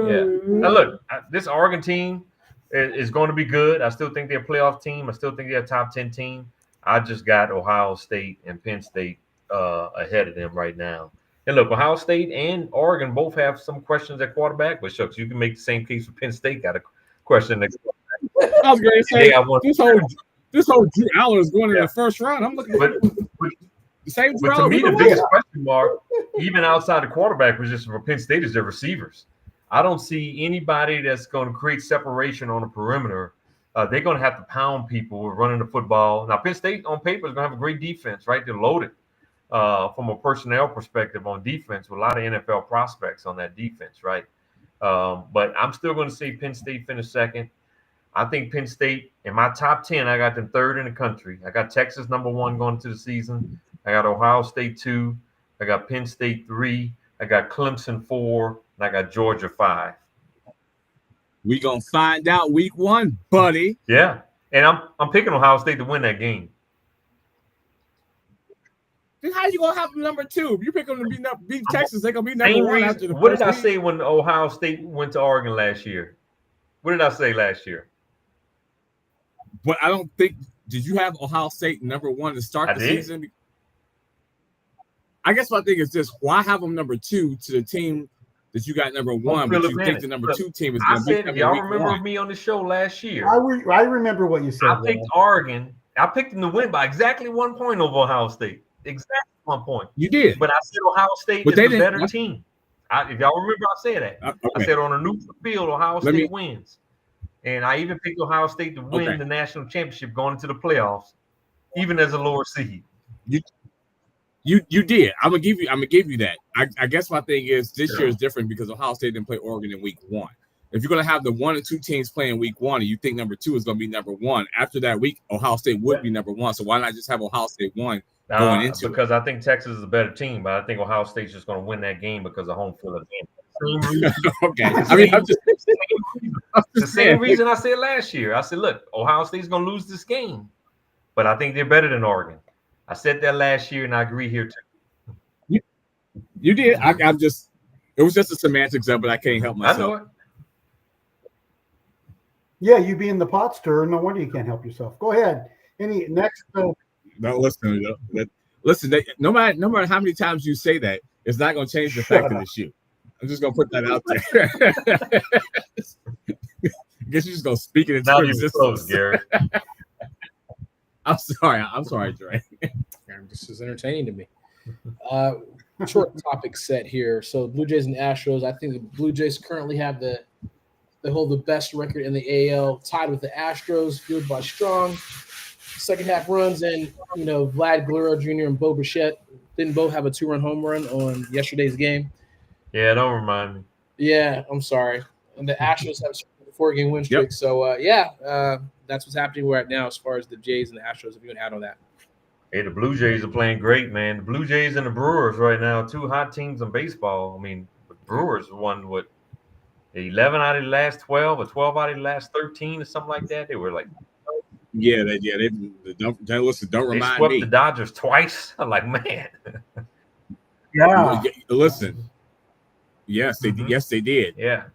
Yeah. Now look, this Oregon team is going to be good. I still think they're a playoff team. I still think they're a top 10 team. I just got Ohio State and Penn State ahead of them right now. And look, Ohio State and Oregon both have some questions at quarterback, but shucks, you can make the same case for Penn State. Got a question next quarterback. I was going to say, this whole Drew Aller is going in the first round. I'm looking at the same Drew Aller. But to me, the biggest question mark, even outside the quarterback position for Penn State, is their receivers. I don't see anybody that's going to create separation on the perimeter. They're going to have to pound people running the football. Now, Penn State on paper is going to have a great defense, right? They're loaded from a personnel perspective on defense with a lot of NFL prospects on that defense, right? But I'm still going to say Penn State finished second. I think Penn State, in my top 10, I got them third in the country. I got Texas number 1 going into the season. I got Ohio State 2. I got Penn State 3. I got Clemson 4. And I got Georgia 5. We gonna find out week 1, buddy. Yeah, and I'm picking Ohio State to win that game. Then how you gonna have them number 2? If you pick them to beat Texas, they're gonna be number 1 after the What first did I week. say when Ohio State went to Oregon last year? What did I say last year? But I don't think. Did you have Ohio State number 1 to start the season? I guess my thing is this: why have them number 2 to the team that you got number 1, but you think the number 2 team is going to be? I said, y'all remember me on the show last year? I remember what you said. I picked Oregon. I picked them to win by exactly 1 point over Ohio State. Exactly 1 point. You did, but I said Ohio State is the better team. If y'all remember, I said that. Okay. I said on a neutral field, Ohio State wins. And I even picked Ohio State to win the national championship going into the playoffs, even as a lower seed. You did. I'm gonna give you that. I guess my thing is this year is different because Ohio State didn't play Oregon in week 1. If you're gonna have the 1 and 2 teams playing week 1, and you think number 2 is gonna be number 1, after that week, Ohio State would be number 1. So why not just have Ohio State 1 going into because I think Texas is a better team, but I think Ohio State's just gonna win that game because of home field advantage. Okay. I mean, the same reason I said last year. I said, look, Ohio State's going to lose this game, but I think they're better than Oregon. I said that last year, and I agree here too. You did. I'm just. It was just a semantics of it. I can't help myself. I know it. Yeah, you being the pot stirrer, no wonder you can't help yourself. Go ahead. Any next? No, listen. No matter how many times you say that, it's not going to change the fact of the shoe. I'm just gonna put that out there. I guess you're just gonna speak it into existence, Gary. I'm sorry, Dre. This is entertaining to me. Short topic set here. So Blue Jays and Astros. I think the Blue Jays currently have they hold the best record in the AL, tied with the Astros, fueled by strong second half runs, and Vlad Guerrero Jr. and Bo Bichette didn't both have a 2-run home run on yesterday's game. Yeah, don't remind me. Yeah, I'm sorry. And the Astros have a 4-game win streak. Yep. So, that's what's happening right now as far as the Jays and the Astros. If you can add on that. Hey, the Blue Jays are playing great, man. The Blue Jays and the Brewers right now, 2 hot teams in baseball. I mean, the Brewers won, 11 out of the last 12 or 12 out of the last 13 or something like that? They were like... They don't remind me. They swept the Dodgers twice. I'm like, man. Yeah. Listen. Yes, they did. Yes, they did. Yeah.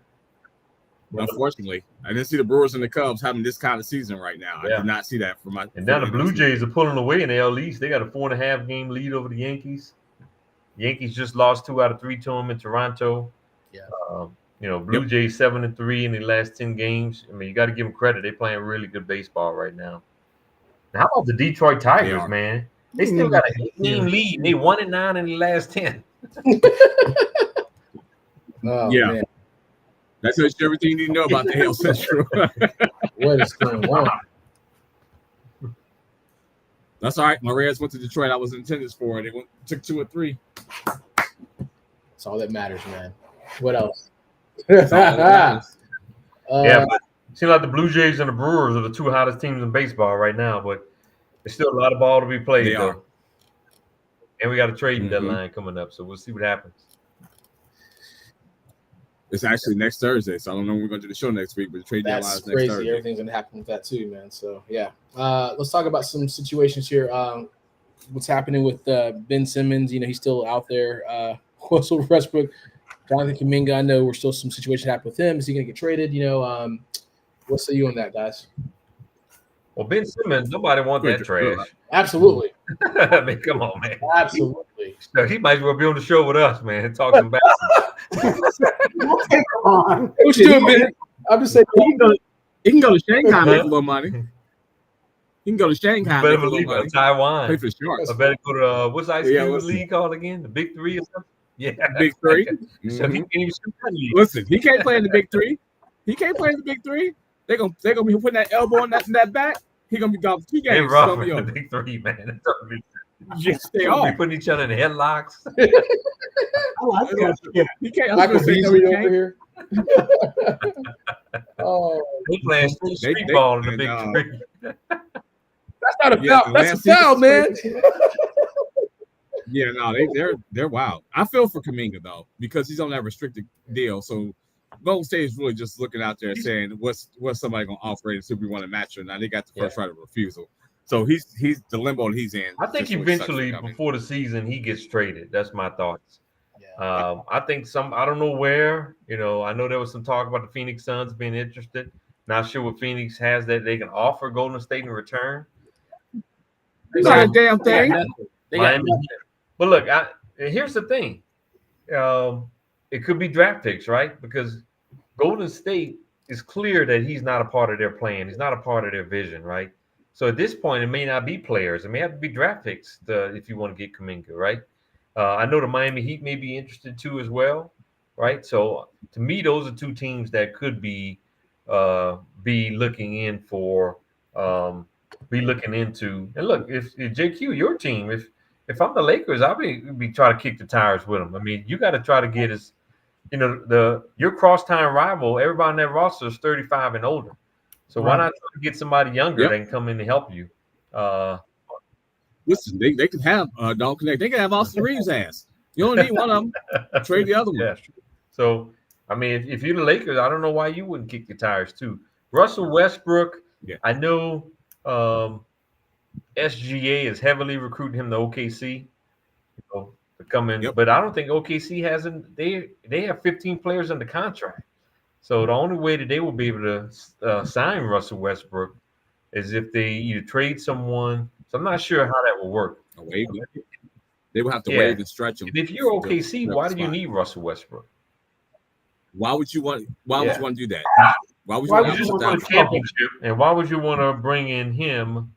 Unfortunately, I didn't see the Brewers and the Cubs having this kind of season right now. I did not see that from my. And now the Blue Jays are pulling away in the AL East. They got a 4.5 game lead over the Yankees. Yankees just lost 2 out of 3 to them in Toronto. Yeah. Blue Jays 7-3 in the last 10 games. I mean, you got to give them credit. They're playing really good baseball right now. Now, how about the Detroit Tigers, man? They still got a 8-game lead. They 1-9 in the last 10. Oh, man. That tells you everything you need to know about the AL Central. What is going on? That's all right. My Reds went to Detroit. I was in attendance for it. They took 2 or 3. That's all that matters, man. What else? Yeah, but it seems like the Blue Jays and the Brewers are the two hottest teams in baseball right now. But there's still a lot of ball to be played, They though. are. And we got a trading Mhm. deadline coming up, so we'll see what happens. It's actually next Thursday, so I don't know when we're going to do the show next week, but the trade deadline That's is next crazy. Thursday. Everything's gonna happen with that too, man. So yeah, let's talk about some situations here. What's happening with Ben Simmons? You know, he's still out there. Also, Westbrook, Jonathan Kuminga. I know we're still some situation happening with him. Is he gonna get traded? You know, what say you on that, guys? Well, Ben Simmons, nobody wants that trash. Absolutely, I mean, come on, man. absolutely. So he might as well be on the show with us, man, and talk some basketball. We'll take him on. What you doing, Ben? I'm just saying. He can go to Shanghai and make a little money. He can go to Shanghai and Better make a little believe money. it. Taiwan. Play for the Sharks. I better go to what's the ice Yeah, cream listen. league called again? The Big Three or something? Yeah. Big Three. So he can't even shoot that league. Listen, he can't play in the Big Three. He can't play in the Big Three. They're gonna be putting that elbow in that back. He gonna be gone for 2 They're games. rough It's gonna be in the over. Big Three, man. Yes, they They are. be putting each other in headlocks. I like that shit. He can't. I was Michael gonna say, no, Beasley he over can't. here. Oh, They playing street they- ball in the Big and, Three. that's not a Yeah, foul. That's a last season- foul, man. Yeah, no, they're wild. I feel for Kuminga though because he's on that restricted deal. So Golden State is really just looking out there saying what's somebody gonna offer and see if we want to match or not. They got the first right of refusal. So he's the limbo that he's in. I think just really sucks eventually, for Kuminga. before the season, he gets traded. That's my thoughts. Yeah. I think I don't know where. You know, I know there was some talk about the Phoenix Suns being interested. Not sure what Phoenix has that they can offer Golden State in return. Not a damn They got thing. nothing. They got Miami nothing. Heat. But look, here's the thing. It could be draft picks, right? Because Golden State is clear that he's not a part of their plan. He's not a part of their vision, right? So at this point, it may not be players. It may have to be draft picks if you want to get Kuminga, right? I know the Miami Heat may be interested too as well, right? So to me, those are two teams that could be looking in for, be looking into. And look, if JQ, your team, if I'm the Lakers, I'll be trying to kick the tires with them. I mean, you got to try to get as, you know, your cross-time rival. Everybody on that roster is 35 and older. So why not try to get somebody younger that can come in to help you? Listen, they can have Don't Connect. They can have Austin Reeves' ass. You don't need one of them. Trade the other one. Yeah. So I mean, if you're the Lakers, I don't know why you wouldn't kick the tires too. Russell Westbrook. Yeah. I know SGA is heavily recruiting him to OKC. You know, to come in, but I don't think OKC hasn't. They have 15 players under contract. So the only way that they will be able to sign Russell Westbrook is if they either trade someone. So I'm not sure how that will work. They will have to waive and stretch him. And if you're OKC, why do you need Russell Westbrook? Why would you want? Why would you want to do that? Why would you why want would you to want a championship? And why would you want to bring in him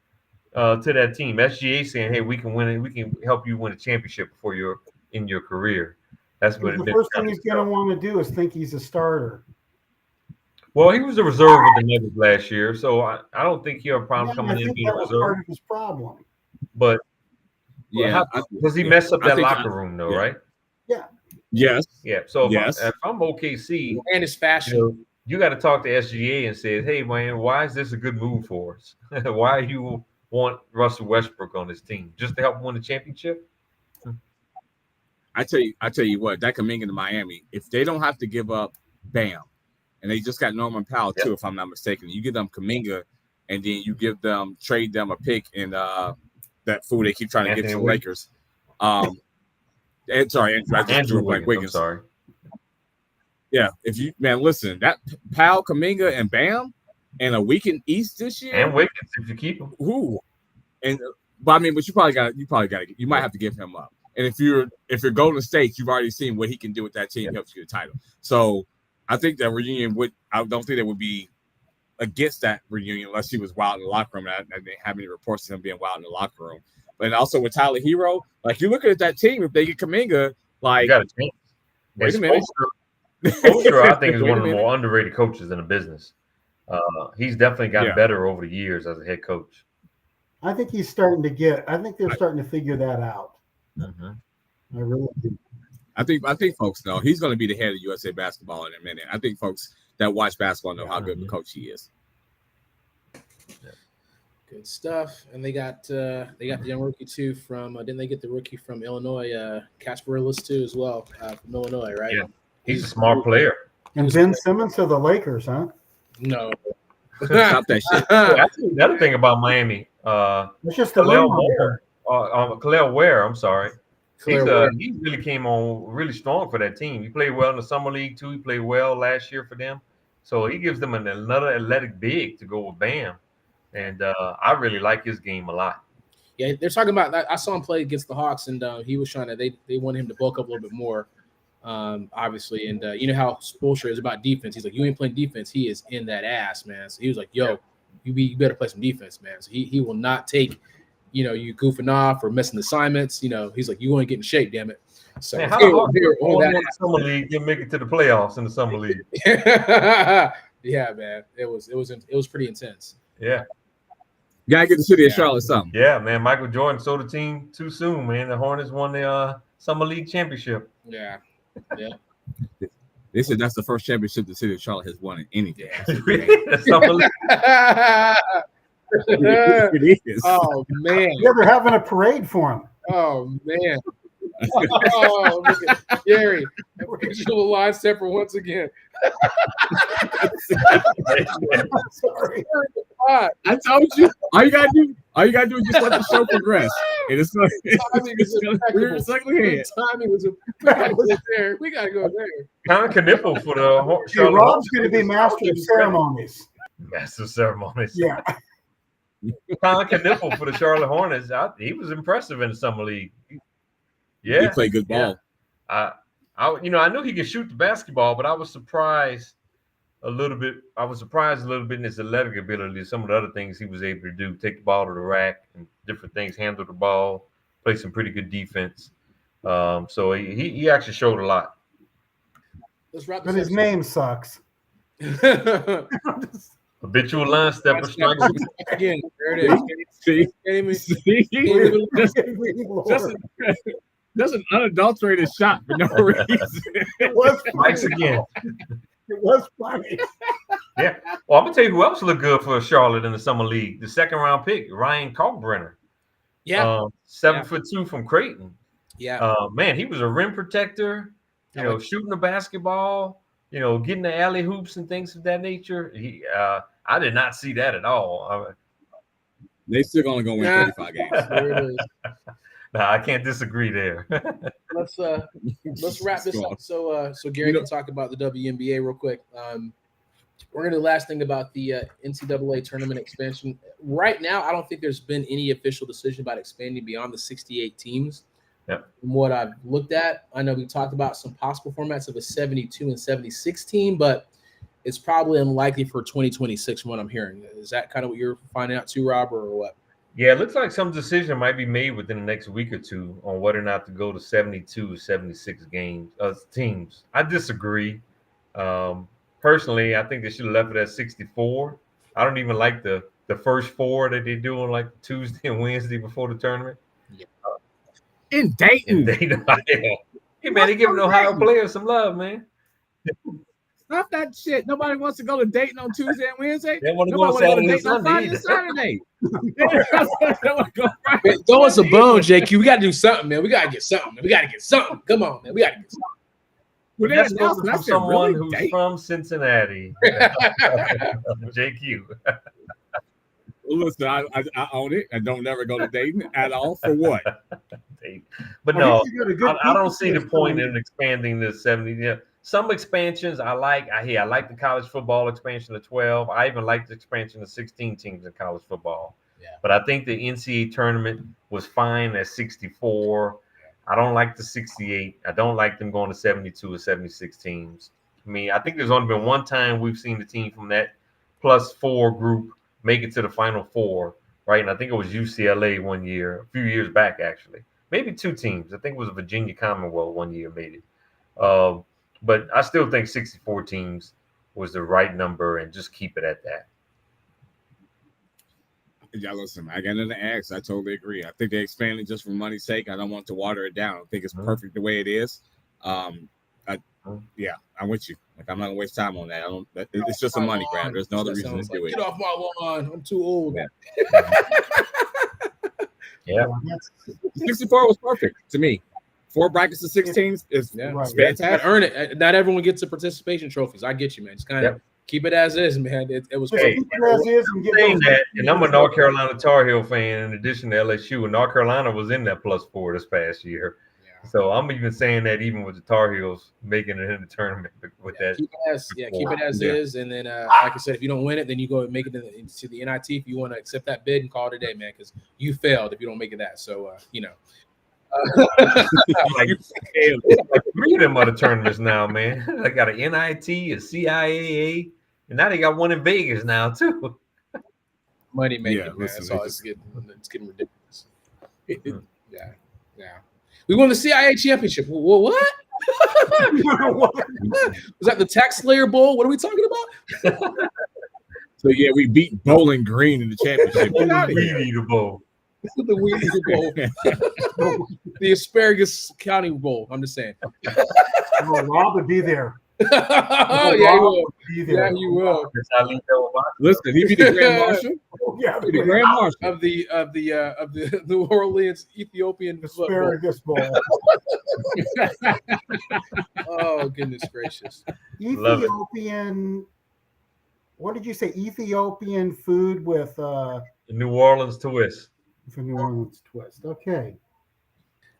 to that team? SGA saying, "Hey, we can win it. We can help you win a championship before you're in your career." That's what the first thing he's going to want to do is think he's a starter. Well, he was a reserve with the Nuggets last year, so I don't think he'll have a problem coming in being a reserve. Part of his problem. But yeah, does he mess up that locker room though? Right? Yeah. Yes. Yeah. So if I'm OKC and his fashion, you got to talk to SGA and say, "Hey, man, why is this a good move for us? Why you want Russell Westbrook on this team just to help win the championship?" I tell you what, that Kuminga to Miami, if they don't have to give up Bam, and they just got Norman Powell too, if I'm not mistaken, you give them Kuminga, and then you trade them a pick in that fool they keep trying to get to the Lakers. Andrew Wiggins. I'm sorry. Yeah, if you listen, that Powell, Kuminga, and Bam, and a week in East this year, and Wiggins if you keep him. Ooh, but you probably got you might have to give him up. And if you're Golden State, you've already seen what he can do with that team. Helps you get a title. So I think that reunion I don't think that would be against that reunion unless he was wild in the locker room. I didn't have any reports of him being wild in the locker room. But also with Tyler Hero, like you're looking at that team, if they get Kuminga, like you got a chance. Wait a minute. Spoelstra, I think, is one of the more underrated coaches in the business. He's definitely gotten better over the years as a head coach. I think he's starting to get. I think they're starting to figure that out. Mm-hmm. I really do. I think folks know he's going to be the head of USA basketball in a minute. I think folks that watch basketball know how good of a coach he is. Good stuff. And they got the young rookie too from didn't they get the rookie from Illinois, Kasparillis too as well from Illinois, right? Yeah, he's a smart player. And Ben Simmons to the Lakers, huh? No. Stop that shit. That's the other thing about Miami. It's just a Khalil rumor. Ware, I'm sorry. Khalil Ware. He really came on really strong for that team. He played well in the summer league too. He played well last year for them. So he gives them another athletic big to go with Bam. And I really like his game a lot. Yeah, they're talking about that. I saw him play against the Hawks, and he was trying to. They wanted him to bulk up a little bit more, obviously. And you know how Spoelstra is about defense. He's like, you ain't playing defense. He is in that ass, man. So he was like, yo, you better play some defense, man. So he will not take, you goofing off or missing assignments. He's like, you want to get in shape, damn it. So Man, how the Hawks in the summer league didn't make it to the playoffs in the summer league? Yeah, man. It was pretty intense. Yeah. Gotta get the city of Charlotte something. Yeah, man. Michael Jordan sold the team too soon, man. The Hornets won the summer league championship. Yeah. They said that's the first championship the city of Charlotte has won in anything. Summer league. It is. Oh man. Yeah, they're having a parade for him. Oh man. Oh, look at Gary. Visual line separate once again. Sorry. I told you. All you gotta do is just let the show progress. And it's going to Timing was there. We gotta go there. Kind of Kniffle for the See, Rob's going to be master of ceremonies. Master of ceremonies. Yeah. Kind of Kniffle for the Charlotte Hornets. He was impressive in the summer league. Yeah, he played good ball. Yeah. I knew he could shoot the basketball, but I was surprised a little bit. In his athletic ability. Some of the other things he was able to do: take the ball to the rack and different things, handle the ball, play some pretty good defense. So he actually showed a lot. Let's wrap But this his name sucks. Habitual line stepper strikes again. There it is. That's an unadulterated shot for no reason. It was strikes again. It was funny. Yeah. Well, I'm gonna tell you who else looked good for Charlotte in the summer league. The second round pick, Ryan Kalkbrenner. Yeah. 7'2" from Creighton. Yeah. Man, he was a rim protector. Shooting the basketball. Getting the alley hoops and things of that nature. I did not see that at all. They still gonna go win 35 games. There it is. Nah, I can't disagree there. Let's wrap this up. So Gary can talk about the WNBA real quick. We're gonna do the last thing about the NCAA Tournament Expansion. Right now, I don't think there's been any official decision about expanding beyond the 68 teams. Yep. From what I've looked at, I know we talked about some possible formats of a 72 and 76 team, but it's probably unlikely for 2026 from what I'm hearing. Is that kind of what you're finding out too, Rob, or what? Yeah, it looks like some decision might be made within the next week or two on whether or not to go to 72 or 76 teams. I disagree. Personally, I think they should have left it at 64. I don't even like the first four that they do on like Tuesday and Wednesday before the tournament. Yeah. In Dayton. Hey, man, they giving Ohio players some love, man. Stop that shit. Nobody wants to go to Dayton on Tuesday and Wednesday. They want to go Saturday and Sunday. Saturday. Throw us a bone, JQ. We got to do something, man. We got to get something. Come on, man. We got to get something. Well, that's from someone who's from Cincinnati. JQ. Listen, I own it. I don't never go to Dayton at all. For what? But no, I don't see the point in expanding the 70. Yeah, some expansions I like. I like the college football expansion to 12. I even like the expansion to 16 teams in college football. Yeah. But I think the NCAA tournament was fine at 64. I don't like the 68. I don't like them going to 72 or 76 teams. I mean, I think there's only been one time we've seen the team from that +4 group make it to the Final Four, right? And I think it was UCLA one year, a few years back, actually. Maybe two teams. I think it was Virginia Commonwealth one year made it. But I still think 64 teams was the right number and just keep it at that. Yeah, listen, I got nothing to ask. I totally agree. I think they expanded just for money's sake. I don't want to water it down. I think it's perfect the way it is. I'm with you. Like, I'm not gonna waste time on that. It's just a money grab. There's no other reason to do it. Get off my lawn. I'm too old. Yeah. 64 was perfect to me. 4 brackets of 16s is fantastic. But earn it. Not everyone gets the participation trophies. I get you, man. Just kind of keep it as is, man. It was saying that, and I'm a North Carolina Tar Heel fan in addition to LSU, and North Carolina was in that +4 this past year. So I'm even saying that even with the Tar Heels making it in the tournament with that. Keep it as is. And then, like I said, if you don't win it, then you go and make it to the NIT if you want to accept that bid and call it a day, man, because you failed if you don't make it that. So, like 3 of them are the tournaments now, man. They got an NIT, a CIAA, and now they got one in Vegas now, too. Money making, man. That's all. It's getting ridiculous. Yeah. We won the CIA championship. What? Was that the Tax Slayer Bowl? What are we talking about? So we beat Bowling Green in the championship. Get out of here. Weed Eater Bowl. The Weed Eater Bowl. The Asparagus County Bowl. I'm just saying. Rob would be there. Oh, yeah, he will. Yeah, he will. Listen, he'd be the Grand Marshal. The Grand Marshal of the New Orleans Ethiopian Asparagus Bowl. Oh, goodness gracious! Ethiopian. What did you say? Ethiopian food with the New Orleans twist. For New Orleans twist. Okay.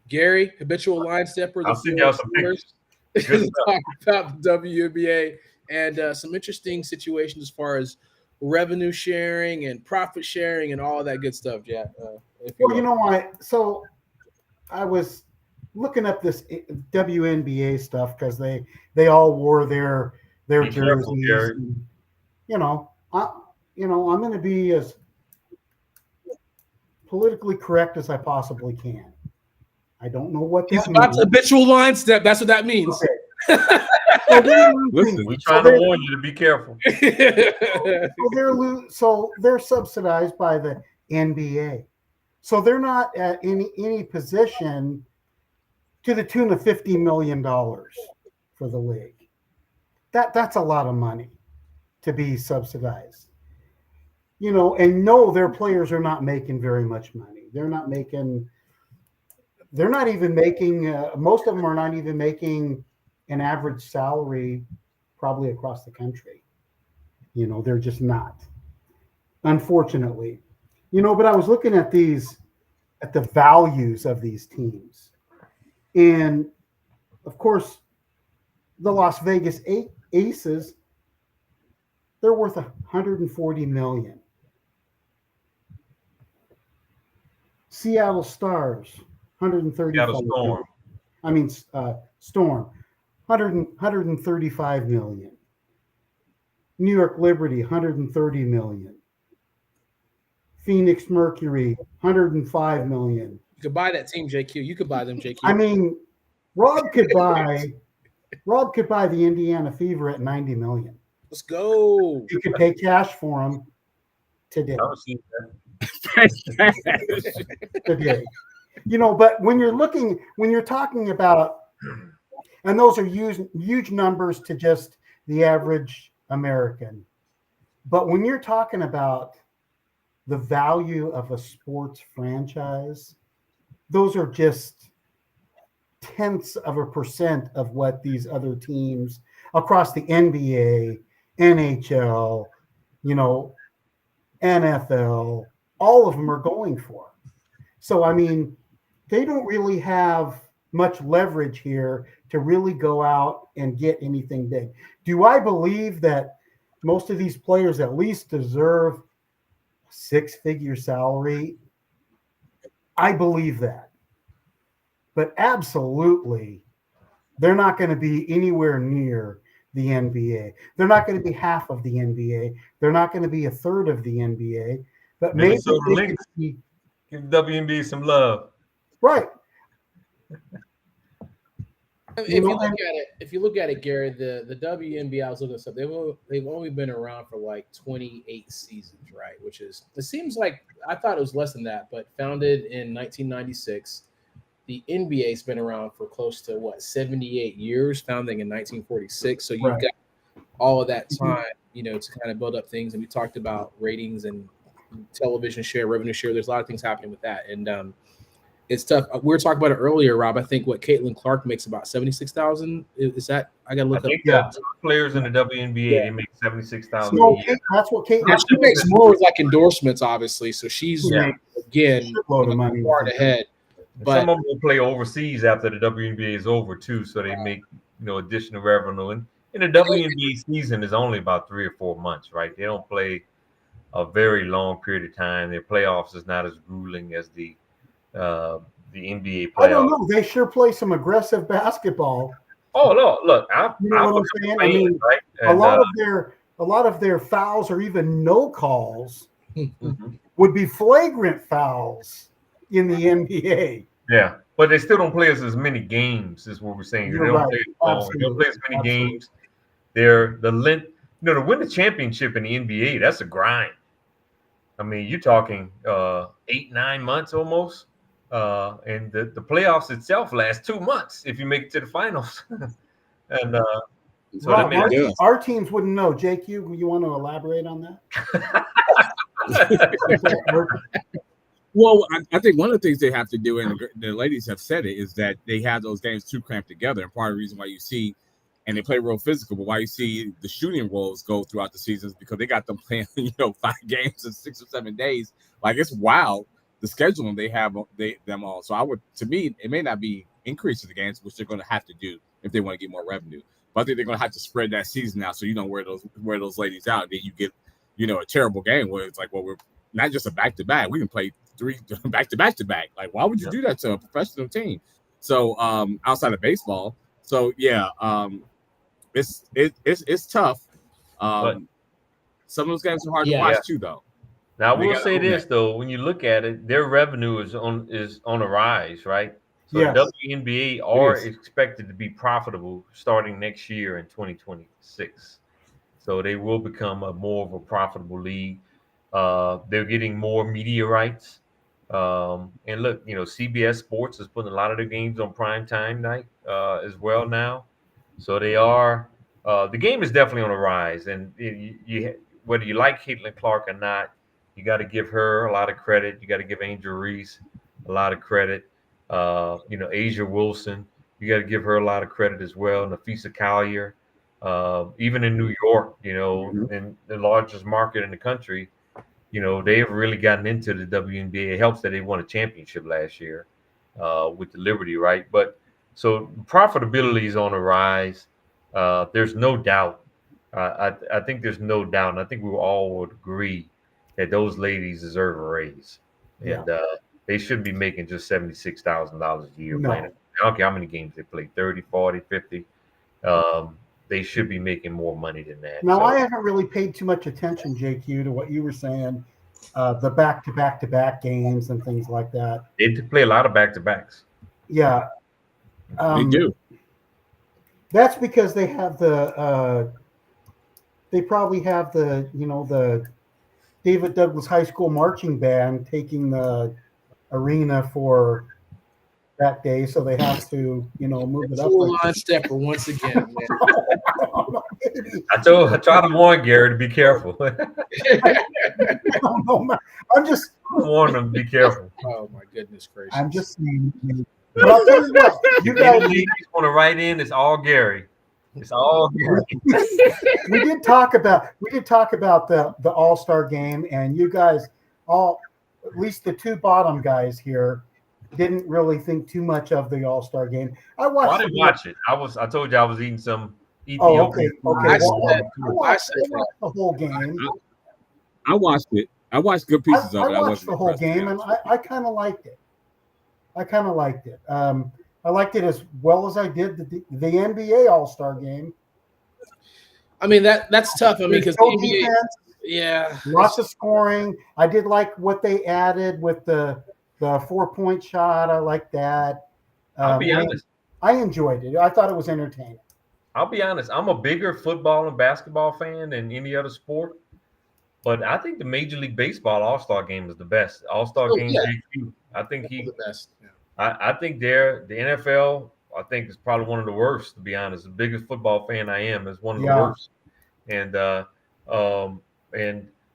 Gary, habitual line stepper. I'll send y'all some pictures. Talk about the WNBA and some interesting situations as far as revenue sharing and profit sharing and all that good stuff. Yeah. You know what? So I was looking up this WNBA stuff because they all wore their jerseys. And, I'm going to be as politically correct as I possibly can. I don't know what he's about to habitual line step. That's what that means. Okay. Listen, we're trying to warn you to be careful. So they're subsidized by the NBA. So they're not at any position to the tune of $50 million for the league. That's a lot of money to be subsidized. And no, their players are not making very much money. They're not even making, most of them are not even making an average salary probably across the country. They're just not, unfortunately. But I was looking at the values of these teams. And, of course, the Las Vegas Aces, they're worth $140 million. Seattle Stars, 135 Storm. Storm, 135 million. New York Liberty, 130 million. Phoenix Mercury, 105 million. You could buy that team, JQ. You could buy them, JQ. I mean, Rob could buy the Indiana Fever at 90 million. Let's go. You could pay cash for them today. Today. But when you're talking about, and those are huge numbers to just the average American. But when you're talking about the value of a sports franchise, those are just 0.1% of what these other teams across the NBA, NHL, NFL, all of them are going for. So, I mean, they don't really have much leverage here to really go out and get anything big. Do I believe that most of these players at least deserve a 6-figure salary? I believe that. But absolutely, they're not going to be anywhere near the NBA. They're not going to be half of the NBA. They're not going to be a third of the NBA. But maybe give WNBA some love. Right. If you look at it, Gary, the WNBA, I was looking at stuff. They've only been around for like 28 seasons, right? Which is, it seems like, I thought it was less than that, but founded in 1996. The NBA's been around for close to 78 years, founding in 1946. So you've got all of that time, to kind of build up things. And we talked about ratings and television share, revenue share. There's a lot of things happening with that. And it's tough. We were talking about it earlier, Rob. I think what Caitlin Clark makes about $76,000. Is that? I got to look I think up. the players in the WNBA they make $76,000 No, a year. that's what Kate. Yeah, she makes more with like endorsements, obviously. So she's again Load of money. far ahead. But Some of them will play overseas after the WNBA is over too, so they make additional revenue. And the WNBA season is only about 3 or 4 months, right? They don't play a very long period of time. Their playoffs is not as grueling as the NBA playoffs. I don't know. They sure play some aggressive basketball. Oh no! Look, I'm what I'm saying? I mean, right? A lot of their fouls or even no calls would be flagrant fouls in the NBA. Yeah, but they still don't play as many games, is what we're saying. They don't play as many games. They're the length. To win the championship in the NBA, that's a grind. I mean, you're talking 8-9 months almost, and the playoffs itself lasts 2 months if you make it to the finals. And so Rob, that means our teams wouldn't know. Jake, you want to elaborate on that? Well, I think one of the things they have to do, and the ladies have said it, is that they have those games too cramped together. And part of the reason why you see, and they play real physical, but why you see the shooting roles go throughout the seasons because they got them playing, 5 games in 6 or 7 days. Like it's wild the scheduling they have them all. So to me, it may not be increasing the games, which they're going to have to do if they want to get more revenue. But I think they're going to have to spread that season out so you don't wear those ladies out. Then you get, a terrible game where it's like, well, we're not just a back-to-back. We can play 3 back-to-back. Like, why would you do that to a professional team? So outside of baseball, so yeah, it's tough. Some of those games are hard to watch too, though. Now I will say this though: when you look at it, their revenue is on a rise, right? So the WNBA are expected to be profitable starting next year in 2026. So they will become more of a profitable league. They're getting more media rights. And look, CBS Sports is putting a lot of their games on primetime night as well now. So they are. The game is definitely on a rise, and you whether you like Caitlin Clark or not, you got to give her a lot of credit. You got to give Angel Reese a lot of credit. Asia Wilson, you got to give her a lot of credit as well. Nafisa Collier, even in New York, in the largest market in the country, they've really gotten into the WNBA. It helps that they won a championship last year with the Liberty, right? But so profitability is on the rise. There's no doubt. I think there's no doubt, and I think we all would agree that those ladies deserve a raise, and they should be making just $76,000 a year playing. I don't care how many games they play, 30, 40, 50. They should be making more money than that. Now, I haven't really paid too much attention, JQ, to what you were saying, the back-to-back-to-back games and things like that. They play a lot of back-to-backs. Yeah. They do. That's because they have they probably have the David Douglas High School marching band taking the arena for that day, so they have to, move it up. Full line stepper once again. I try to warn Gary to be careful. I'm just warning them to be careful. Oh my goodness gracious! I'm just saying. But I'll tell you what, you guys want to write in. It's all Gary. It's all Gary. we did talk about the All-Star game, and you guys all, at least the 2 bottom guys here, didn't really think too much of the All-Star game. I didn't watch it. I told you I was eating some Ethiopian. Oh, okay. I watched the whole game. I watched it. I watched good pieces of it. I watched the whole game, and I kind of liked it. I liked it as well as I did the NBA All-Star game. I mean, that's tough. I mean, because lots of scoring. I did like what they added with the 4-point shot. I like that. I'll be honest. I enjoyed it. I thought it was entertaining. I'll be honest. I'm a bigger football and basketball fan than any other sport, but I think the Major League Baseball All-Star game is the best. All-Star game. Yeah. I think he's the best. Yeah. I think the NFL, I think, is probably one of the worst, to be honest. The biggest football fan I am is one of the worst. and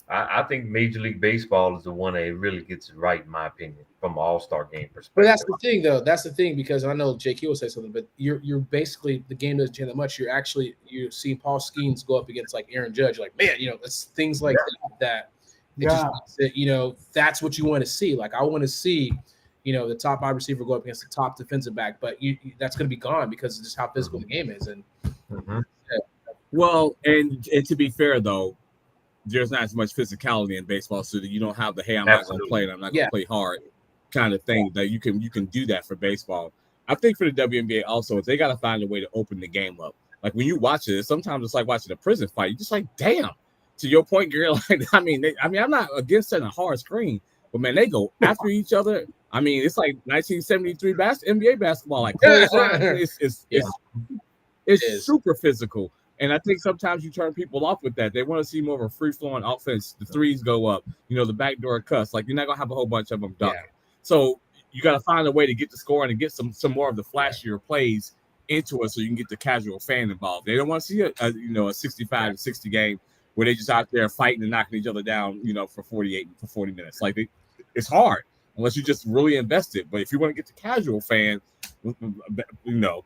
I think Major League Baseball is the one that really gets it right, in my opinion, from an All-Star game perspective. But that's the thing, though. That's the thing, because I know JQ will say something, but you're basically, the game doesn't change that much. You're seeing Paul Skeens go up against like Aaron Judge. You're like, man, it's things like that. It just makes it, that's what you want to see. Like, I want to see, the top wide receiver go up against the top defensive back, but that's going to be gone because of just how physical the game is. And well, and to be fair though, there's not as much physicality in baseball, so that you don't have the I'm not going to play and I'm not going to play hard kind of thing that you can do that for baseball. I think for the WNBA also, they got to find a way to open the game up. Like when you watch it, sometimes it's like watching a prison fight. You're just like, damn. To your point, Gary, like, I'm not against setting a hard screen, but man, they go after each other. I mean, it's like 1973 NBA basketball. Like it's super physical. And I think sometimes you turn people off with that. They want to see more of a free-flowing offense. The threes go up, the backdoor cuts. Like, you're not going to have a whole bunch of them dunking. Yeah. So you got to find a way to get the scoring and get some more of the flashier plays into it so you can get the casual fan involved. They don't want to see a 65-60 game where they just out there fighting and knocking each other down, for 40 minutes. Like, it's hard unless you just really invest it. But if you want to get the casual fan,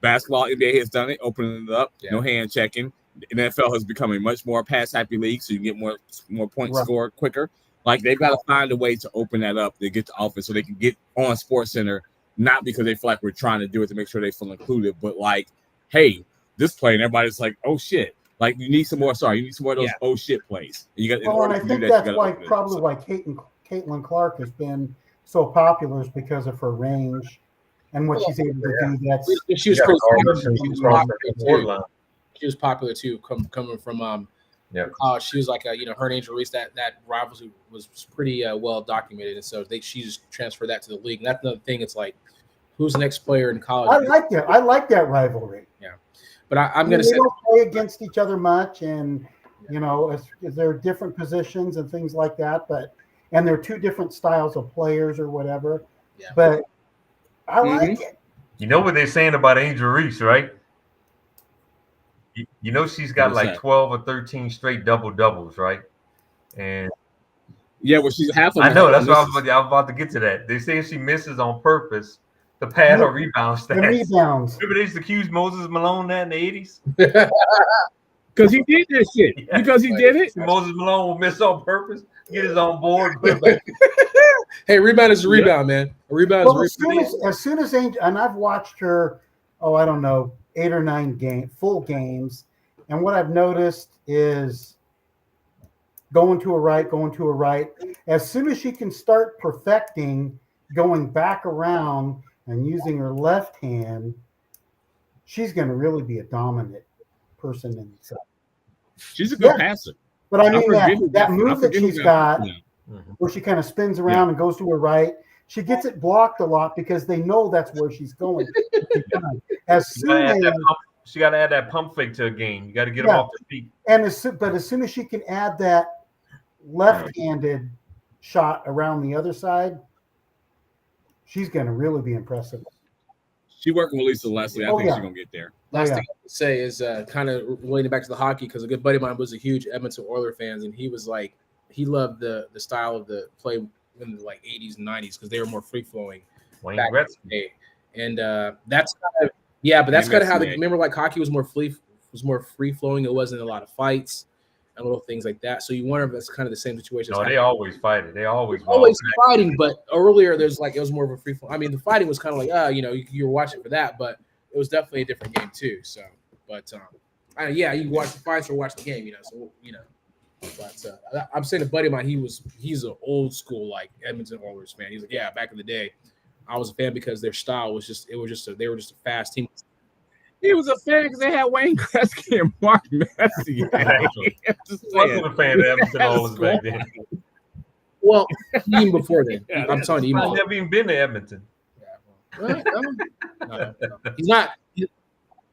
basketball, NBA has done it, opening it up, no hand checking. The NFL has become a much more pass-happy league, so you can get more points scored quicker. Like, they've got to find a way to open that up to get the offense so they can get on SportsCenter, not because they feel like we're trying to do it to make sure they feel included, but like, hey, this play, and everybody's like, oh shit. Like, you need some more of those oh shit plays. And I think that's why probably why Caitlin Clark has been so popular, is because of her range and what she's able to do. She was popular too, coming from she was like her and Angel Reese, that rivalry was pretty well documented, and so she just transferred that to the league. And that's another thing. It's like, who's the next player in college? I like that rivalry. Yeah, but I'm going to say they don't play against each other much, and they're different positions and things like that. And they're two different styles of players or whatever. Yeah. But I like it. You know what they're saying about Angel Reese, right? She's got like 12 or 13 straight double-doubles, right? And she's half of I know, that's what I was about to get to that. They say she misses on purpose to pad her rebound stats. The rebounds. Remember they used to accuse Moses Malone that in the 80s? Because he did that shit. Yeah. Because he did it? Moses Malone will miss on purpose, get his own board. Hey, rebound is a rebound, man. A rebound is a rebound. As soon as Angel, and I've watched her, I don't know, 8 or 9 full games, and what I've noticed is going to a right. As soon as she can start perfecting going back around and using her left hand, she's going to really be a dominant person in itself. She's a good passer. But I mean, that move that she's got, where she kind of spins around and goes to her right, she gets it blocked a lot because they know that's where she's going. She got to add that pump fake to a game. You got to get them off their feet. But as soon as she can add that left-handed shot around the other side, she's going to really be impressive. She working with Lisa Leslie. I think she's going to get there. Last thing I would say is kind of relating back to the hockey, because a good buddy of mine was a huge Edmonton Oilers fan, and he was like, he loved the style of the play in the like 80s and 90s because they were more free-flowing. Wayne Gretzky. And that's kind of but that's kind of how remember, like, hockey was more free-flowing. It wasn't a lot of fights and little things like that. So you wonder if that's kind of the same situation. No, they always fight it. They always fighting, but earlier it was more of a free-flowing. I mean, the fighting was kind of like, you were watching for that, but it was definitely a different game too. So, but you can watch the fights or watch the game, So, but I'm saying a buddy of mine, he's an old school like Edmonton Oilers fan. He's like, back in the day, I was a fan because their style was they were just a fast team. He was a fan because they had Wayne Gretzky and Mark Messier. Exactly. Wasn't a fan of Edmonton Oilers back then. Well, even before then, I'm telling you, I've never even been to Edmonton. No. He's not.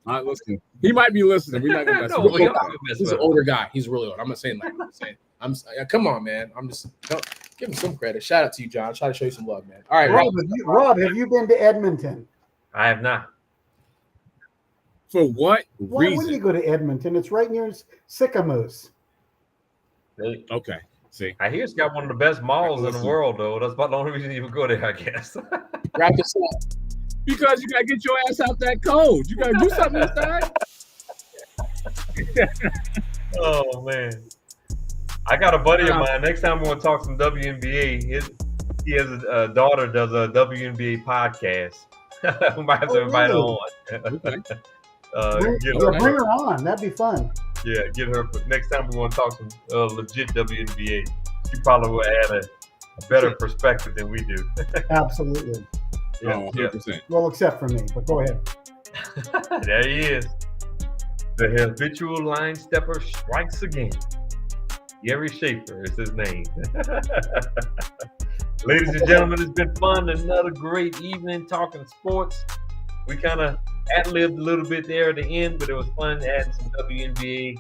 Not listening. He might be listening. We're not gonna mess He's an older guy. He's really old. I'm not saying that. Come on, man. I'm just give him some credit. Shout out to you, John. Try to show you some love, man. All right, Rob, have you been to Edmonton? I have not. For what Why reason? wouldn't you go to Edmonton? It's right near Sycamoose. Okay. See, I hear it's got one of the best malls in the Listen. world, though. That's about the only reason you would go there, I guess. Wrap this up. because you gotta get your ass out that cold. You gotta do something inside. Oh man, I got a buddy of mine. Next time we're gonna talk some WNBA. He has a daughter does a WNBA podcast. We might have to invite her on. Okay. Bring her on. That'd be fun. Yeah, get her. But next time we want to talk some legit WNBA. She probably will add a better perspective than we do. Absolutely. Oh, 100%. Well, except for me, but go ahead. There he is. The habitual line stepper strikes again. Gary Schaefer is his name. Ladies and gentlemen, it's been fun. Another great evening talking sports. We kind of ad-libbed a little bit there at the end, but it was fun adding some WNBA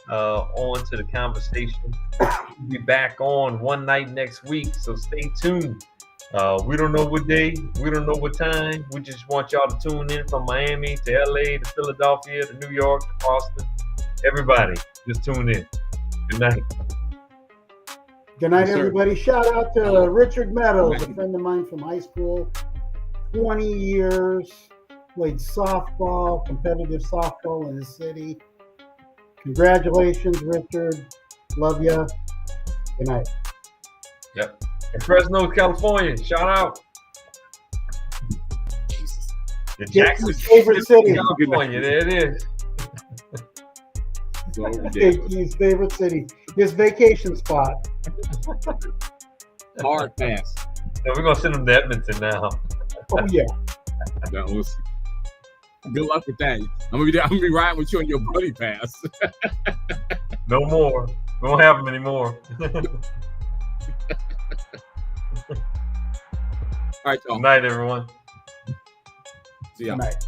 on to the conversation. We'll be back on one night next week, so stay tuned. We don't know what day, we don't know what time. We just want y'all to tune in from Miami to LA to Philadelphia to New York to Boston. Everybody, just tune in. Good night. Good night, Yes, sir. everybody. Shout out to Richard Meadows, a friend of mine from high school. 20 years, played softball, competitive softball in the city. Congratulations, Richard. Love ya. Good night. Yep. In Fresno, California, shout out. Jesus. The Jason's favorite city. California, there it is. So ridiculous. His favorite city. His vacation spot. Hard pass. So we're gonna send them to Edmonton now. Oh, yeah. That was. Good luck with that. I'm gonna be riding with you on your buddy pass. No more. We don't have them anymore. All right, y'all. Good night, everyone. See ya. Good night.